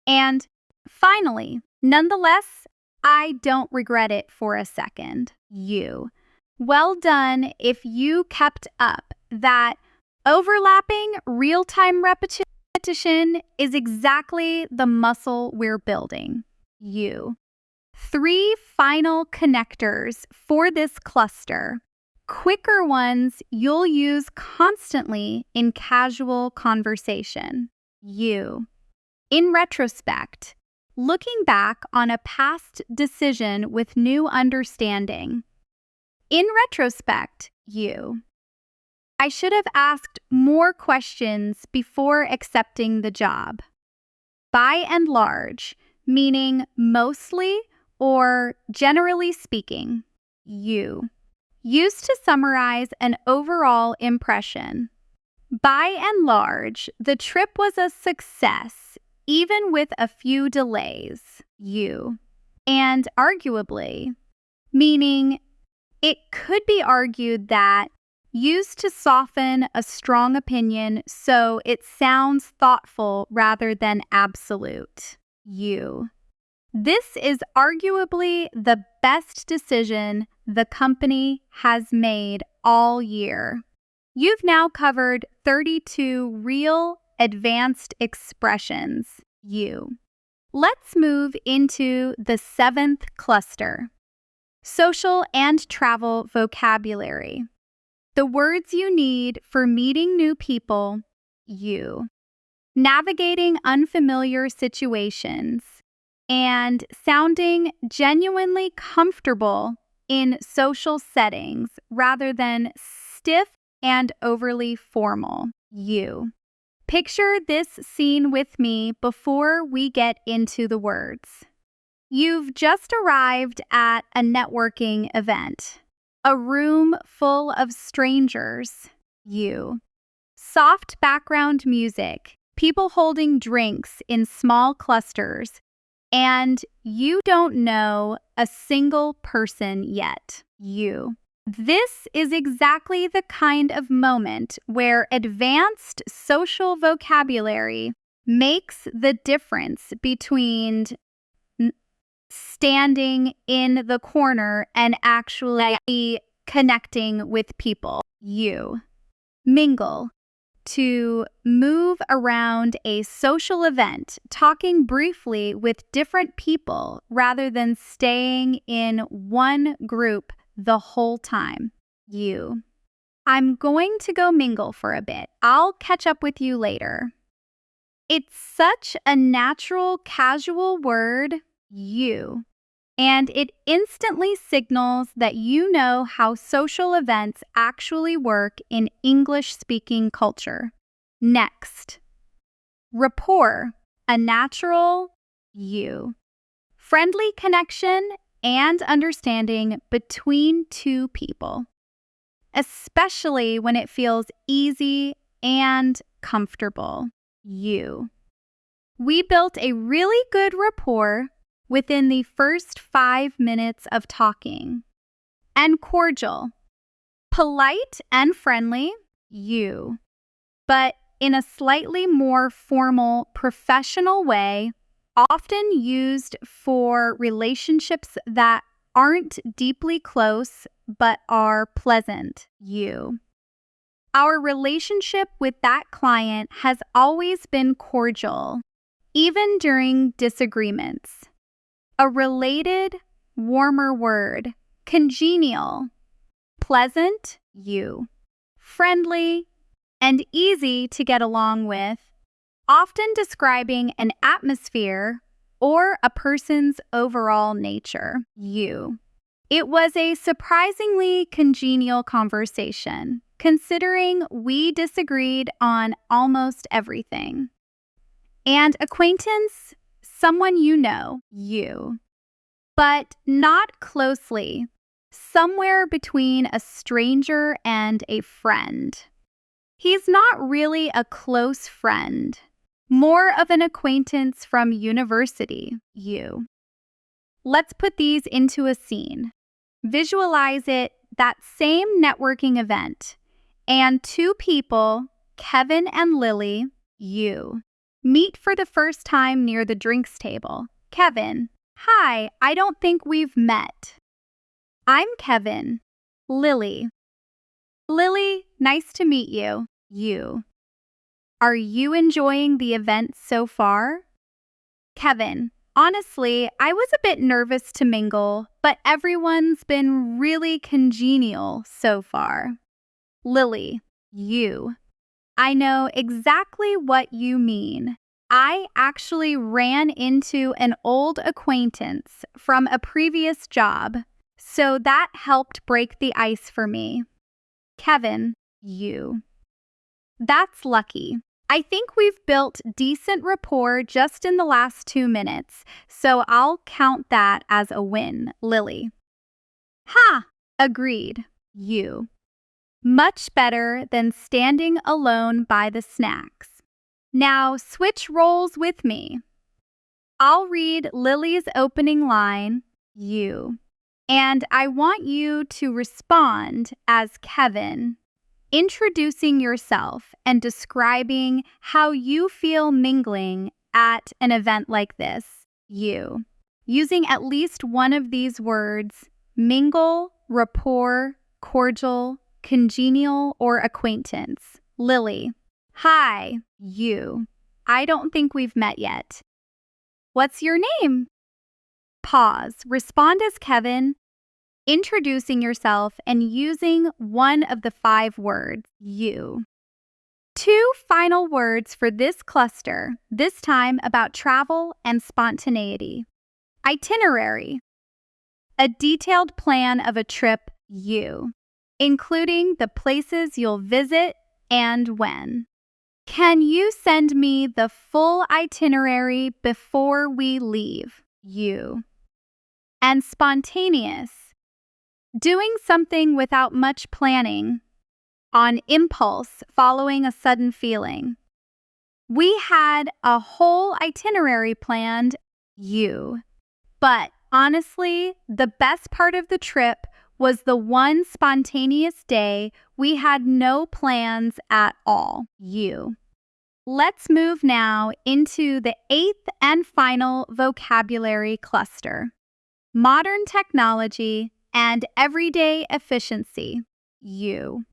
And finally, nonetheless, I don't regret it for a second, you. Well done if you kept up. That overlapping real-time repetition is exactly the muscle we're building, you. 3 final connectors for this cluster. Quicker ones you'll use constantly in casual conversation, you. In retrospect, looking back on a past decision with new understanding. In retrospect, you. I should have asked more questions before accepting the job. By and large, meaning mostly or generally speaking, you. Used to summarize an overall impression. By and large, the trip was a success, even with a few delays, you. And arguably, meaning it could be argued that used to soften a strong opinion so it sounds thoughtful rather than absolute, you. This is arguably the best decision the company has made all year. You've now covered 32 real advanced expressions, you. Let's move into the 7th cluster, social and travel vocabulary. The words you need for meeting new people, you. Navigating unfamiliar situations, and sounding genuinely comfortable in social settings rather than stiff and overly formal, you. Picture this scene with me before we get into the words. You've just arrived at a networking event, a room full of strangers, you. Soft background music, people holding drinks in small clusters, and you don't know a single person yet, you. This is exactly the kind of moment where advanced social vocabulary makes the difference between standing in the corner and actually connecting with people. You. Mingle. To move around a social event, talking briefly with different people rather than staying in one group the whole time. You. I'm going to go mingle for a bit. I'll catch up with you later. It's such a natural, casual word, you, and it instantly signals that you know how social events actually work in English-speaking culture. Next, rapport, a natural you. Friendly connection and understanding between two people, especially when it feels easy and comfortable. You. We built a really good rapport within the first 5 minutes of talking. And cordial. Polite and friendly, you. But in a slightly more formal, professional way, often used for relationships that aren't deeply close but are pleasant, you. Our relationship with that client has always been cordial, even during disagreements. A related, warmer word, congenial, pleasant, you, friendly, and easy to get along with, often describing an atmosphere or a person's overall nature, you. It was a surprisingly congenial conversation, considering we disagreed on almost everything. And acquaintance, someone you know, you. But not closely, somewhere between a stranger and a friend. He's not really a close friend, more of an acquaintance from university, you. Let's put these into a scene. Visualize it, that same networking event, and two people, Kevin and Lily, you, meet for the first time near the drinks table. Kevin, hi, I don't think we've met. I'm Kevin. Lily. Lily, nice to meet you. You. Are you enjoying the event so far? Kevin, honestly, I was a bit nervous to mingle, but everyone's been really congenial so far. Lily, you. I know exactly what you mean. I actually ran into an old acquaintance from a previous job, so that helped break the ice for me. Kevin, you. That's lucky. I think we've built decent rapport just in the last 2 minutes, so I'll count that as a win, Lily. Ha! Agreed. You. Much better than standing alone by the snacks. Now switch roles with me. I'll read Lily's opening line, you, and I want you to respond as Kevin, introducing yourself and describing how you feel mingling at an event like this, you. Using at least one of these words, mingle, rapport, cordial, congenial, or acquaintance. Lily. Hi, you. I don't think we've met yet. What's your name? Pause. Respond as Kevin, introducing yourself and using one of the 5 words, you. 2 final words for this cluster, this time about travel and spontaneity. Itinerary. A detailed plan of a trip, you, including the places you'll visit and when. Can you send me the full itinerary before we leave, you? And spontaneous. Doing something without much planning, on impulse following a sudden feeling. We had a whole itinerary planned, you. But honestly, the best part of the trip was the one spontaneous day we had no plans at all, you. Let's move now into the 8th and final vocabulary cluster, modern technology and everyday efficiency. You.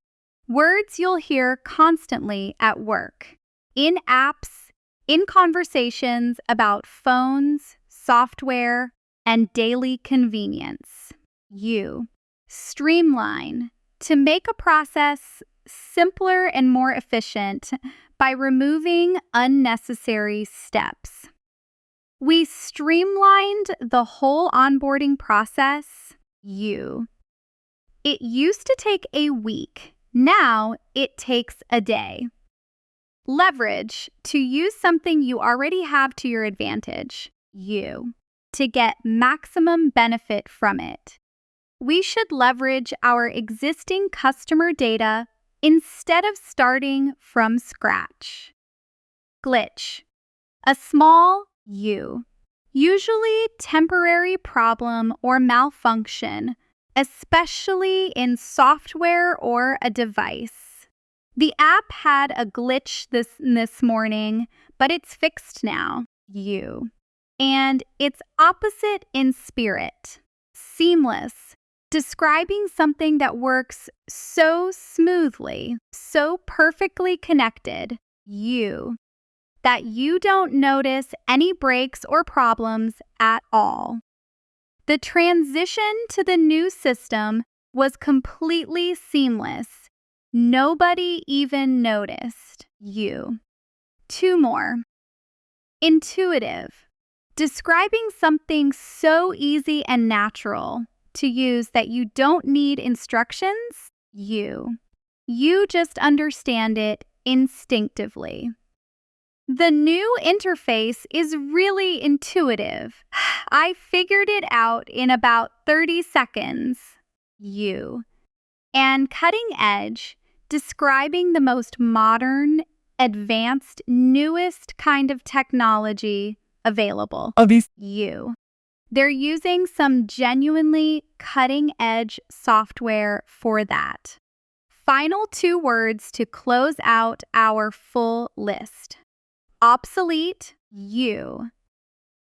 Words you'll hear constantly at work, in apps, in conversations about phones, software, and daily convenience. You. Streamline. To make a process simpler and more efficient by removing unnecessary steps. We streamlined the whole onboarding process. You. It used to take a week. Now it takes a day. Leverage. To use something you already have to your advantage. You. To get maximum benefit from it. We should leverage our existing customer data instead of starting from scratch. Glitch. A small usually temporary problem or malfunction, especially in software or a device. The app had a glitch this morning, but it's fixed now. And it's opposite in spirit. Seamless. Describing something that works so smoothly, so perfectly connected. That you don't notice any breaks or problems at all. The transition to the new system was completely seamless. Nobody even noticed. Two more. Intuitive. Describing something so easy and natural to use that you don't need instructions. You just understand it instinctively. The new interface is really intuitive. I figured it out in about 30 seconds. And cutting edge, describing the most modern, advanced, newest kind of technology available. They're using some genuinely cutting edge software for that. Final 2 words to close out our full list. Obsolete.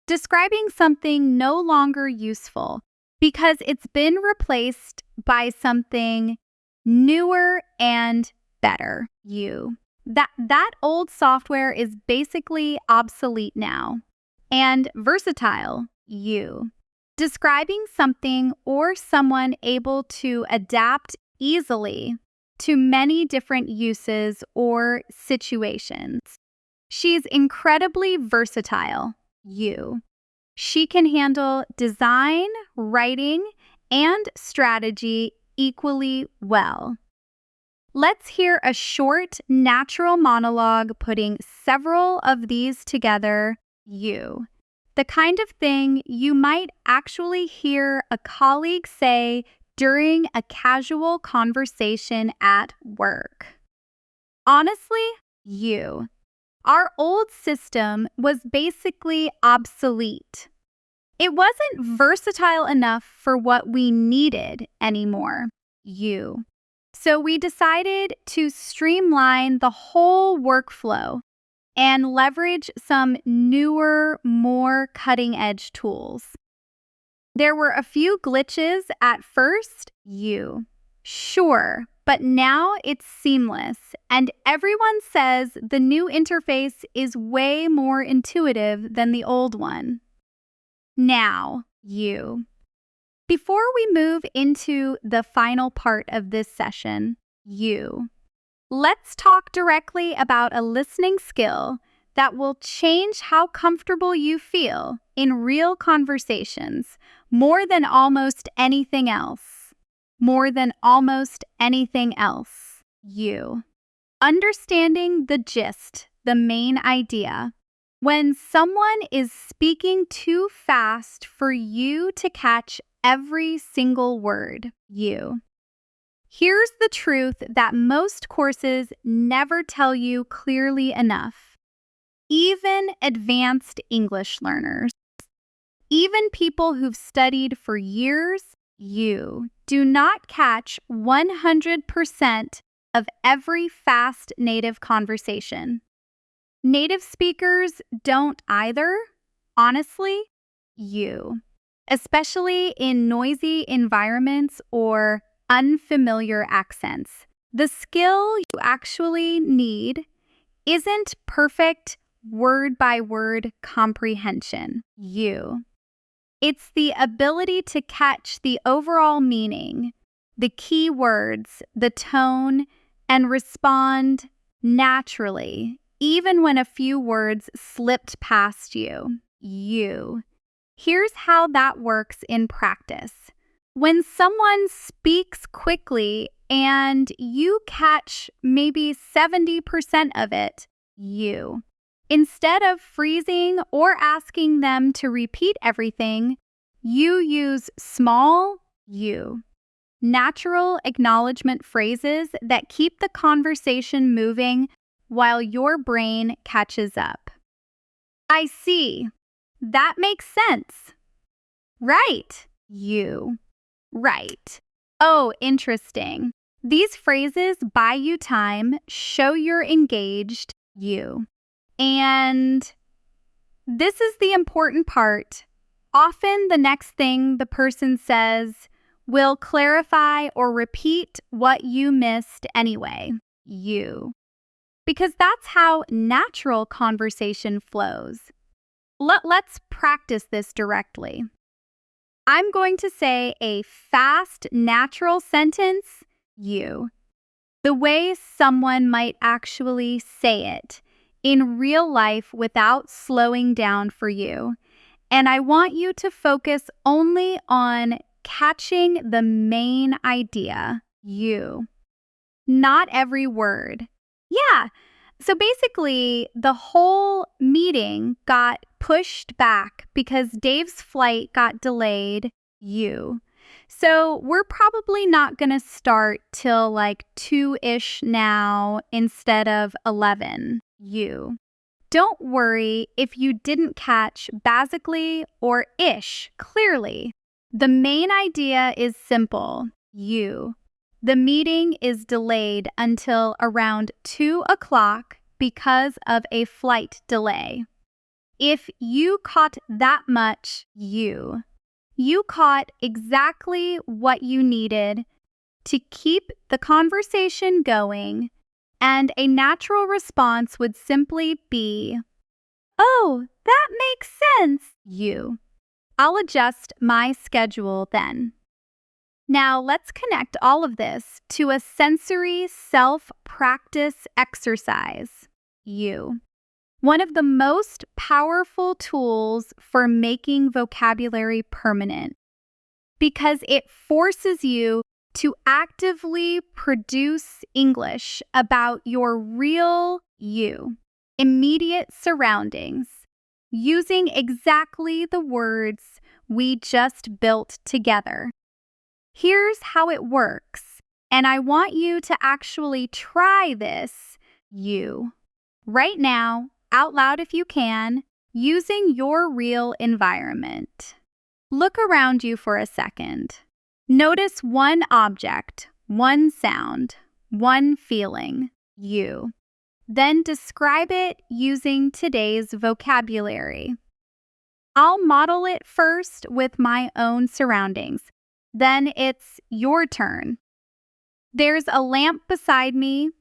Describing something no longer useful because it's been replaced by something newer and better. That old software is basically obsolete now. And versatile. Describing something or someone able to adapt easily to many different uses or situations. She's incredibly versatile. She can handle design, writing, and strategy equally well. Let's hear a short, natural monologue putting several of these together. The kind of thing you might actually hear a colleague say during a casual conversation at work. Honestly, our old system was basically obsolete. It wasn't versatile enough for what we needed anymore. So we decided to streamline the whole workflow and leverage some newer, more cutting-edge tools. There were a few glitches at first, sure, but now it's seamless, and everyone says the new interface is way more intuitive than the old one. Now, before we move into the final part of this session, let's talk directly about a listening skill that will change how comfortable you feel in real conversations more than almost anything else. More than almost anything else. Understanding the gist, the main idea. When someone is speaking too fast for you to catch every single word. Here's the truth that most courses never tell you clearly enough. Even advanced English learners, even people who've studied for years, do not catch 100% of every fast native conversation. Native speakers don't either, honestly. especially in noisy environments or unfamiliar accents. The skill you actually need isn't perfect word-by-word comprehension. It's the ability to catch the overall meaning, the key words, the tone, and respond naturally, even when a few words slipped past you. Here's how that works in practice. When someone speaks quickly and you catch maybe 70% of it, instead of freezing or asking them to repeat everything, you use small natural acknowledgement phrases that keep the conversation moving while your brain catches up. I see. That makes sense. Right. Right. Oh, interesting. These phrases buy you time, show you're engaged, And this is the important part. Often the next thing the person says will clarify or repeat what you missed anyway. Because that's how natural conversation flows. Let's practice this directly. I'm going to say a fast, natural sentence, the way someone might actually say it in real life without slowing down for you. And I want you to focus only on catching the main idea, not every word. Yeah. So basically, the whole meeting got pushed back because Dave's flight got delayed, So we're probably not going to start till like 2-ish now instead of 11, Don't worry if you didn't catch basically or ish clearly. The main idea is simple, The meeting is delayed until around 2 o'clock because of a flight delay. If you caught that much, you caught exactly what you needed to keep the conversation going, and a natural response would simply be, "Oh, that makes sense." I'll adjust my schedule then. Now, let's connect all of this to a sensory self-practice exercise. One of the most powerful tools for making vocabulary permanent, because it forces you to actively produce English about your real immediate surroundings, using exactly the words we just built together. Here's how it works, and I want you to actually try this, right now, out loud if you can, using your real environment. Look around you for a second. Notice one object, one sound, one feeling, Then describe it using today's vocabulary. I'll model it first with my own surroundings. Then it's your turn. There's a lamp beside me,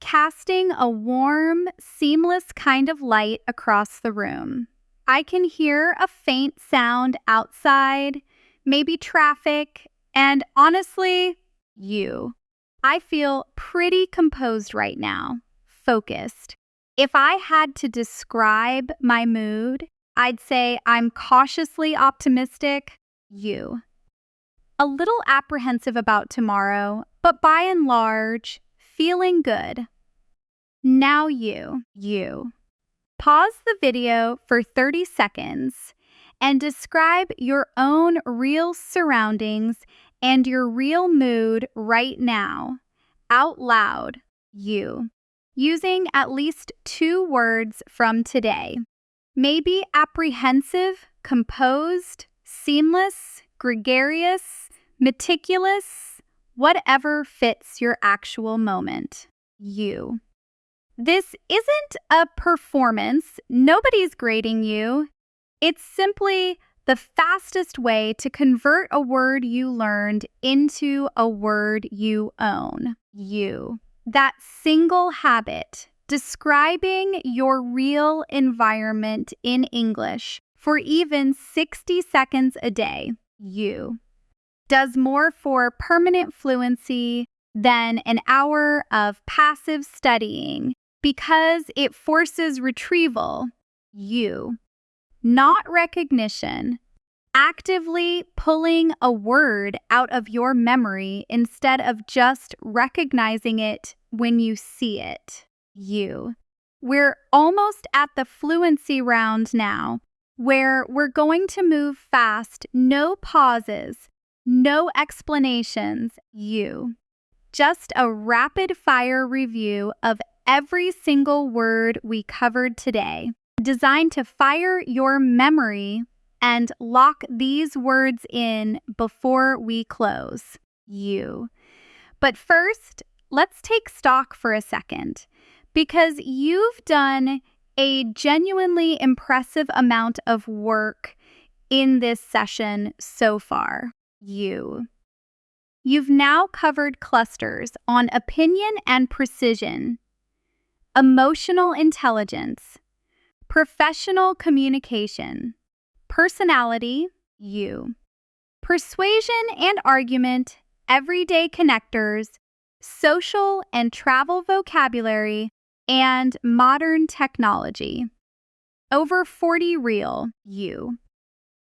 casting a warm, seamless kind of light across the room. I can hear a faint sound outside, maybe traffic, and honestly, I feel pretty composed right now, focused. If I had to describe my mood, I'd say I'm cautiously optimistic, a little apprehensive about tomorrow, but by and large, feeling good. Now you. Pause the video for 30 seconds and describe your own real surroundings and your real mood right now, out loud, using at least 2 words from today. Maybe apprehensive, composed, seamless, gregarious, meticulous, whatever fits your actual moment. This isn't a performance. Nobody's grading you. It's simply the fastest way to convert a word you learned into a word you own. You. That single habit, describing your real environment in English for even 60 seconds a day. You. Does more for permanent fluency than an hour of passive studying because it forces retrieval. You. Not recognition. Actively pulling a word out of your memory instead of just recognizing it when you see it. You. We're almost at the fluency round now, where we're going to move fast, no pauses, no explanations. You. Just a rapid-fire review of every single word we covered today, designed to fire your memory and lock these words in before we close. You. But first, let's take stock for a second, because you've done a genuinely impressive amount of work in this session so far. You've now covered clusters on opinion and precision, emotional intelligence, professional communication, personality, you, persuasion and argument, everyday connectors, social and travel vocabulary, and modern technology. Over 40 real, you.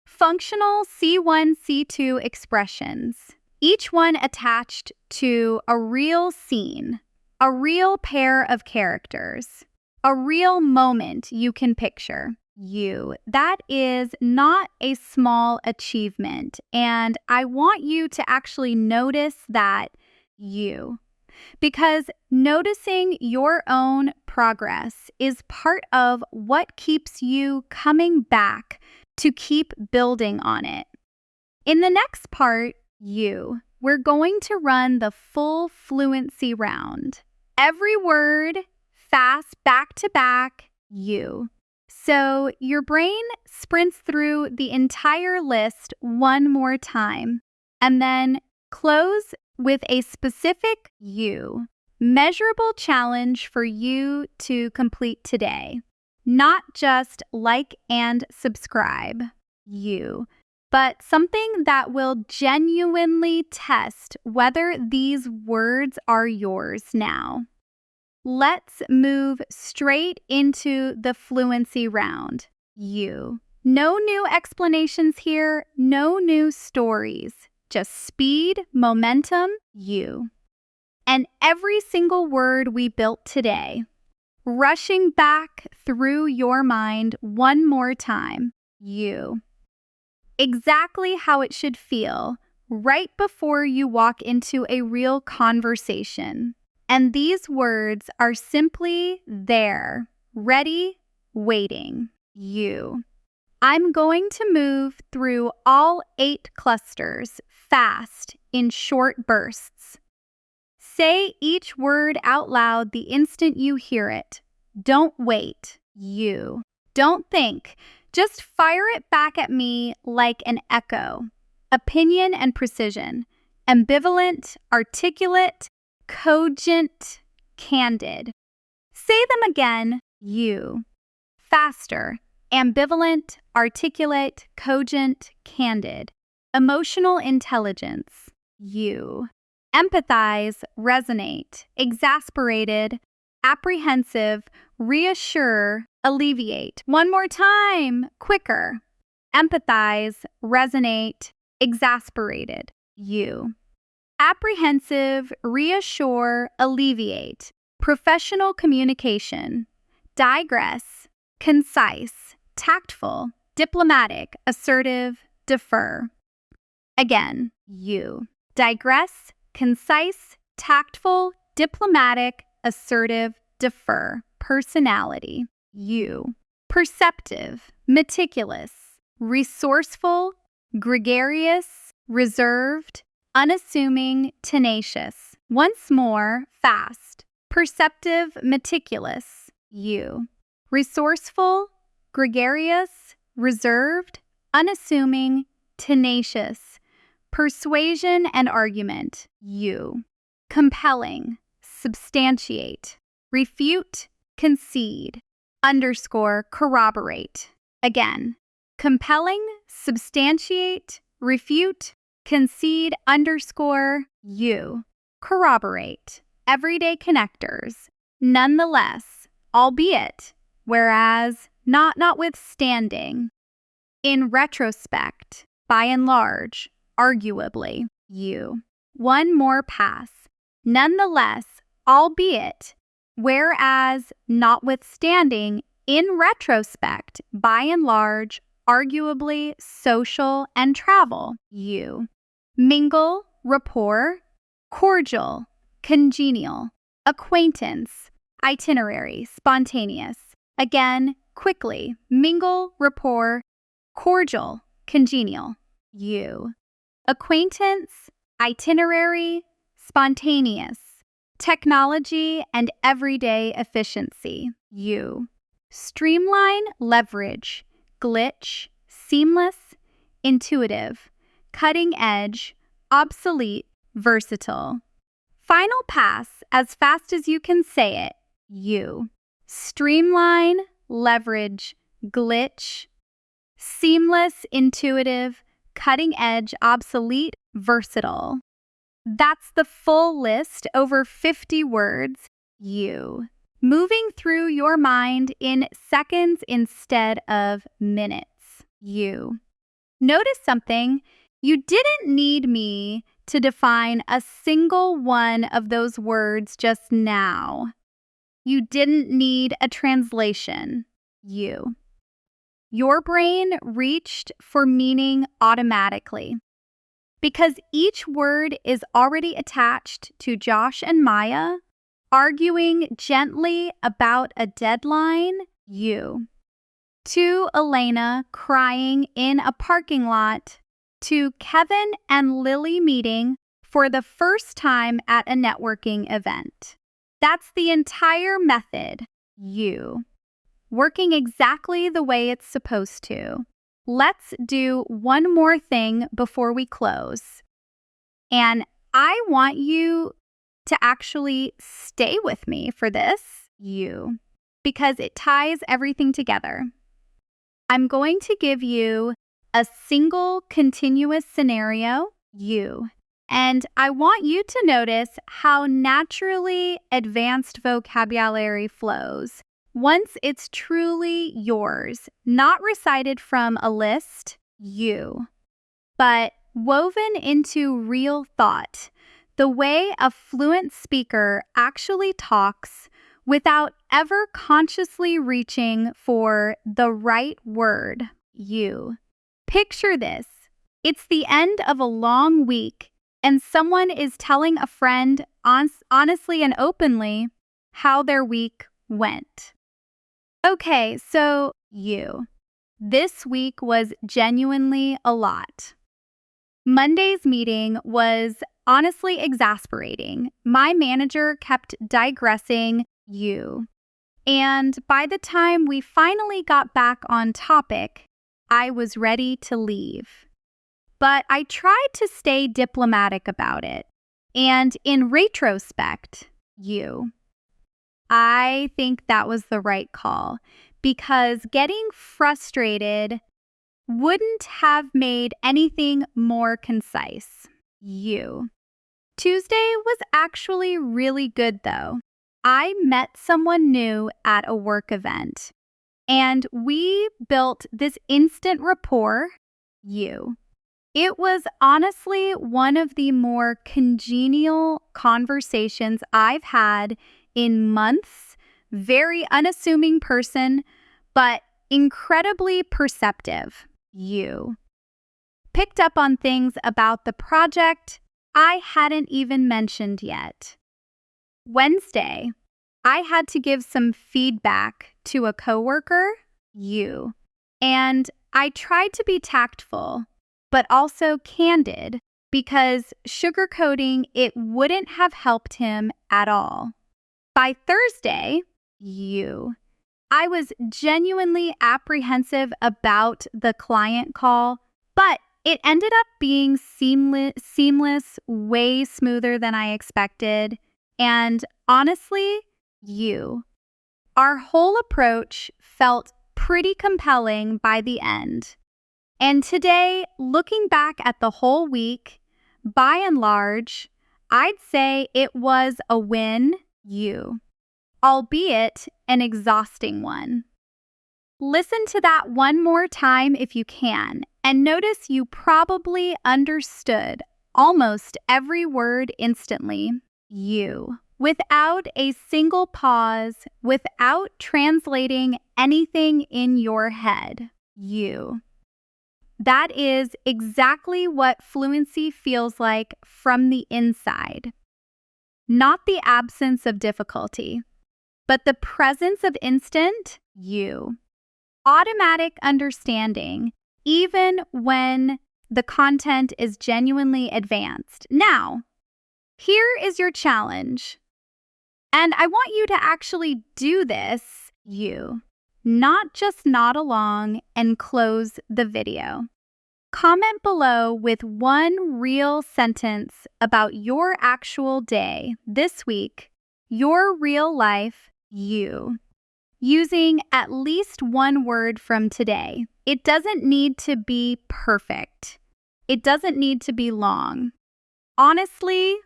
Functional C1, C2 expressions, each one attached to a real scene, a real pair of characters, a real moment you can picture. You. That is not a small achievement, and I want you to actually notice that you. Because noticing your own progress is part of what keeps you coming back to keep building on it. In the next part, we're going to run the full fluency round. Every word, fast back to back, you. So your brain sprints through the entire list one more time and then close with a specific measurable challenge for you to complete today. Not just like and subscribe, but something that will genuinely test whether these words are yours now. Let's move straight into the fluency round. No new explanations here, no new stories, just speed, momentum, And every single word we built today, rushing back through your mind one more time, Exactly how it should feel right before you walk into a real conversation. And these words are simply there, ready, waiting. I'm going to move through all 8 clusters fast in short bursts. Say each word out loud the instant you hear it. Don't wait. Don't think. Just fire it back at me like an echo. Opinion and precision. Ambivalent, articulate, cogent, candid. Say them again, Faster. Ambivalent, articulate, cogent, candid. Emotional intelligence, Empathize, resonate, exasperated, apprehensive, reassure, alleviate. One more time, quicker. Empathize, resonate, exasperated, Apprehensive, reassure, alleviate. Professional communication. Digress, concise, tactful, diplomatic, assertive, defer. Again, Digress, concise, tactful, diplomatic, assertive, defer. Personality, Perceptive, meticulous, resourceful, gregarious, reserved, unassuming, tenacious. Once more, fast. Perceptive, meticulous, Resourceful, gregarious, reserved, unassuming, tenacious, persuasion and argument, you. Compelling, substantiate, refute, concede, underscore, corroborate. Again, compelling, substantiate, refute, concede, underscore, you. Corroborate. Everyday connectors. Nonetheless, albeit, whereas, notwithstanding. In retrospect, by and large, arguably, you. One more pass. Nonetheless, albeit, whereas, notwithstanding, in retrospect, by and large, arguably, social and travel, you. Mingle, rapport, cordial, congenial, acquaintance, itinerary, spontaneous. Again, quickly, mingle, rapport, cordial, congenial, you. Acquaintance, itinerary, spontaneous, technology and everyday efficiency, you. Streamline, leverage, glitch, seamless, intuitive, cutting edge, obsolete, versatile. Final pass as fast as you can say it, you. Streamline, leverage, glitch, seamless, intuitive, cutting edge, obsolete, versatile. That's the full list, over 50 words, you. Moving through your mind in seconds instead of minutes, you. Notice something. You didn't need me to define a single one of those words just now. You didn't need a translation, you. Your brain reached for meaning automatically. Because each word is already attached to Josh and Maya, arguing gently about a deadline, you. To Elena crying in a parking lot, to Kevin and Lily meeting for the first time at a networking event. That's the entire method, you. Working exactly the way it's supposed to. Let's do one more thing before we close. And I want you to actually stay with me for this, you, because it ties everything together. I'm going to give you a single continuous scenario, you, and I want you to notice how naturally advanced vocabulary flows once it's truly yours, not recited from a list, you, but woven into real thought, the way a fluent speaker actually talks without ever consciously reaching for the right word, you. Picture this. It's the end of a long week, and someone is telling a friend honestly and openly how their week went. Okay, so you. This week was genuinely a lot. Monday's meeting was honestly exasperating. My manager kept digressing, you. And by the time we finally got back on topic, I was ready to leave. But I tried to stay diplomatic about it. And in retrospect, you. I think that was the right call because getting frustrated wouldn't have made anything more concise. You. Tuesday was actually really good though. I met someone new at a work event and we built this instant rapport, you. It was honestly one of the more congenial conversations I've had in months. Very unassuming person, but incredibly perceptive, you. Picked up on things about the project I hadn't even mentioned yet. Wednesday, I had to give some feedback to a coworker, you. And I tried to be tactful, but also candid because sugarcoating it wouldn't have helped him at all. By Thursday, you. I was genuinely apprehensive about the client call, but it ended up being seamless, way smoother than I expected. And honestly, our whole approach felt pretty compelling by the end. And today, looking back at the whole week, by and large, I'd say it was a win, albeit an exhausting one. Listen to that one more time if you can, and notice you probably understood almost every word instantly. Without a single pause, without translating anything in your head. That is exactly what fluency feels like from the inside. Not the absence of difficulty, but the presence of instant automatic understanding, even when the content is genuinely advanced. Now, here is your challenge. And I want you to actually do this, not just nod along and close the video. Comment below with one real sentence about your actual day this week, your real life, using at least one word from today. It doesn't need to be perfect. It doesn't need to be long. Honestly,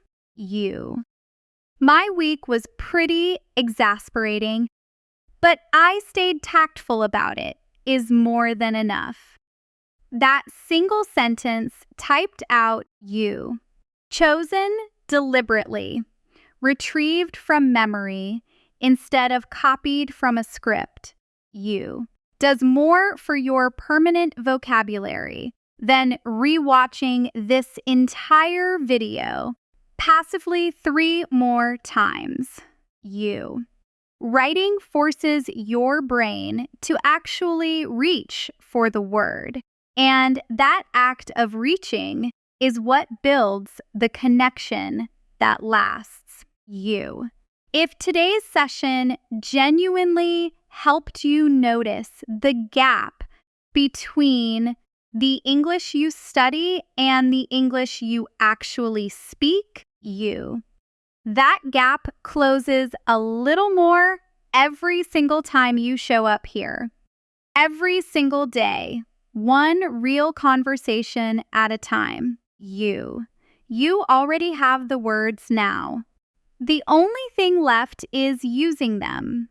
My week was pretty exasperating, but I stayed tactful about it is more than enough. That single sentence typed out chosen deliberately, retrieved from memory instead of copied from a script, does more for your permanent vocabulary than rewatching this entire video passively 3 more times. Writing forces your brain to actually reach for the word, and that act of reaching is what builds the connection that lasts. If today's session genuinely helped you notice the gap between the English you study and the English you actually speak, that gap closes a little more every single time you show up here. Every single day, one real conversation at a time. You already have the words now. The only thing left is using them.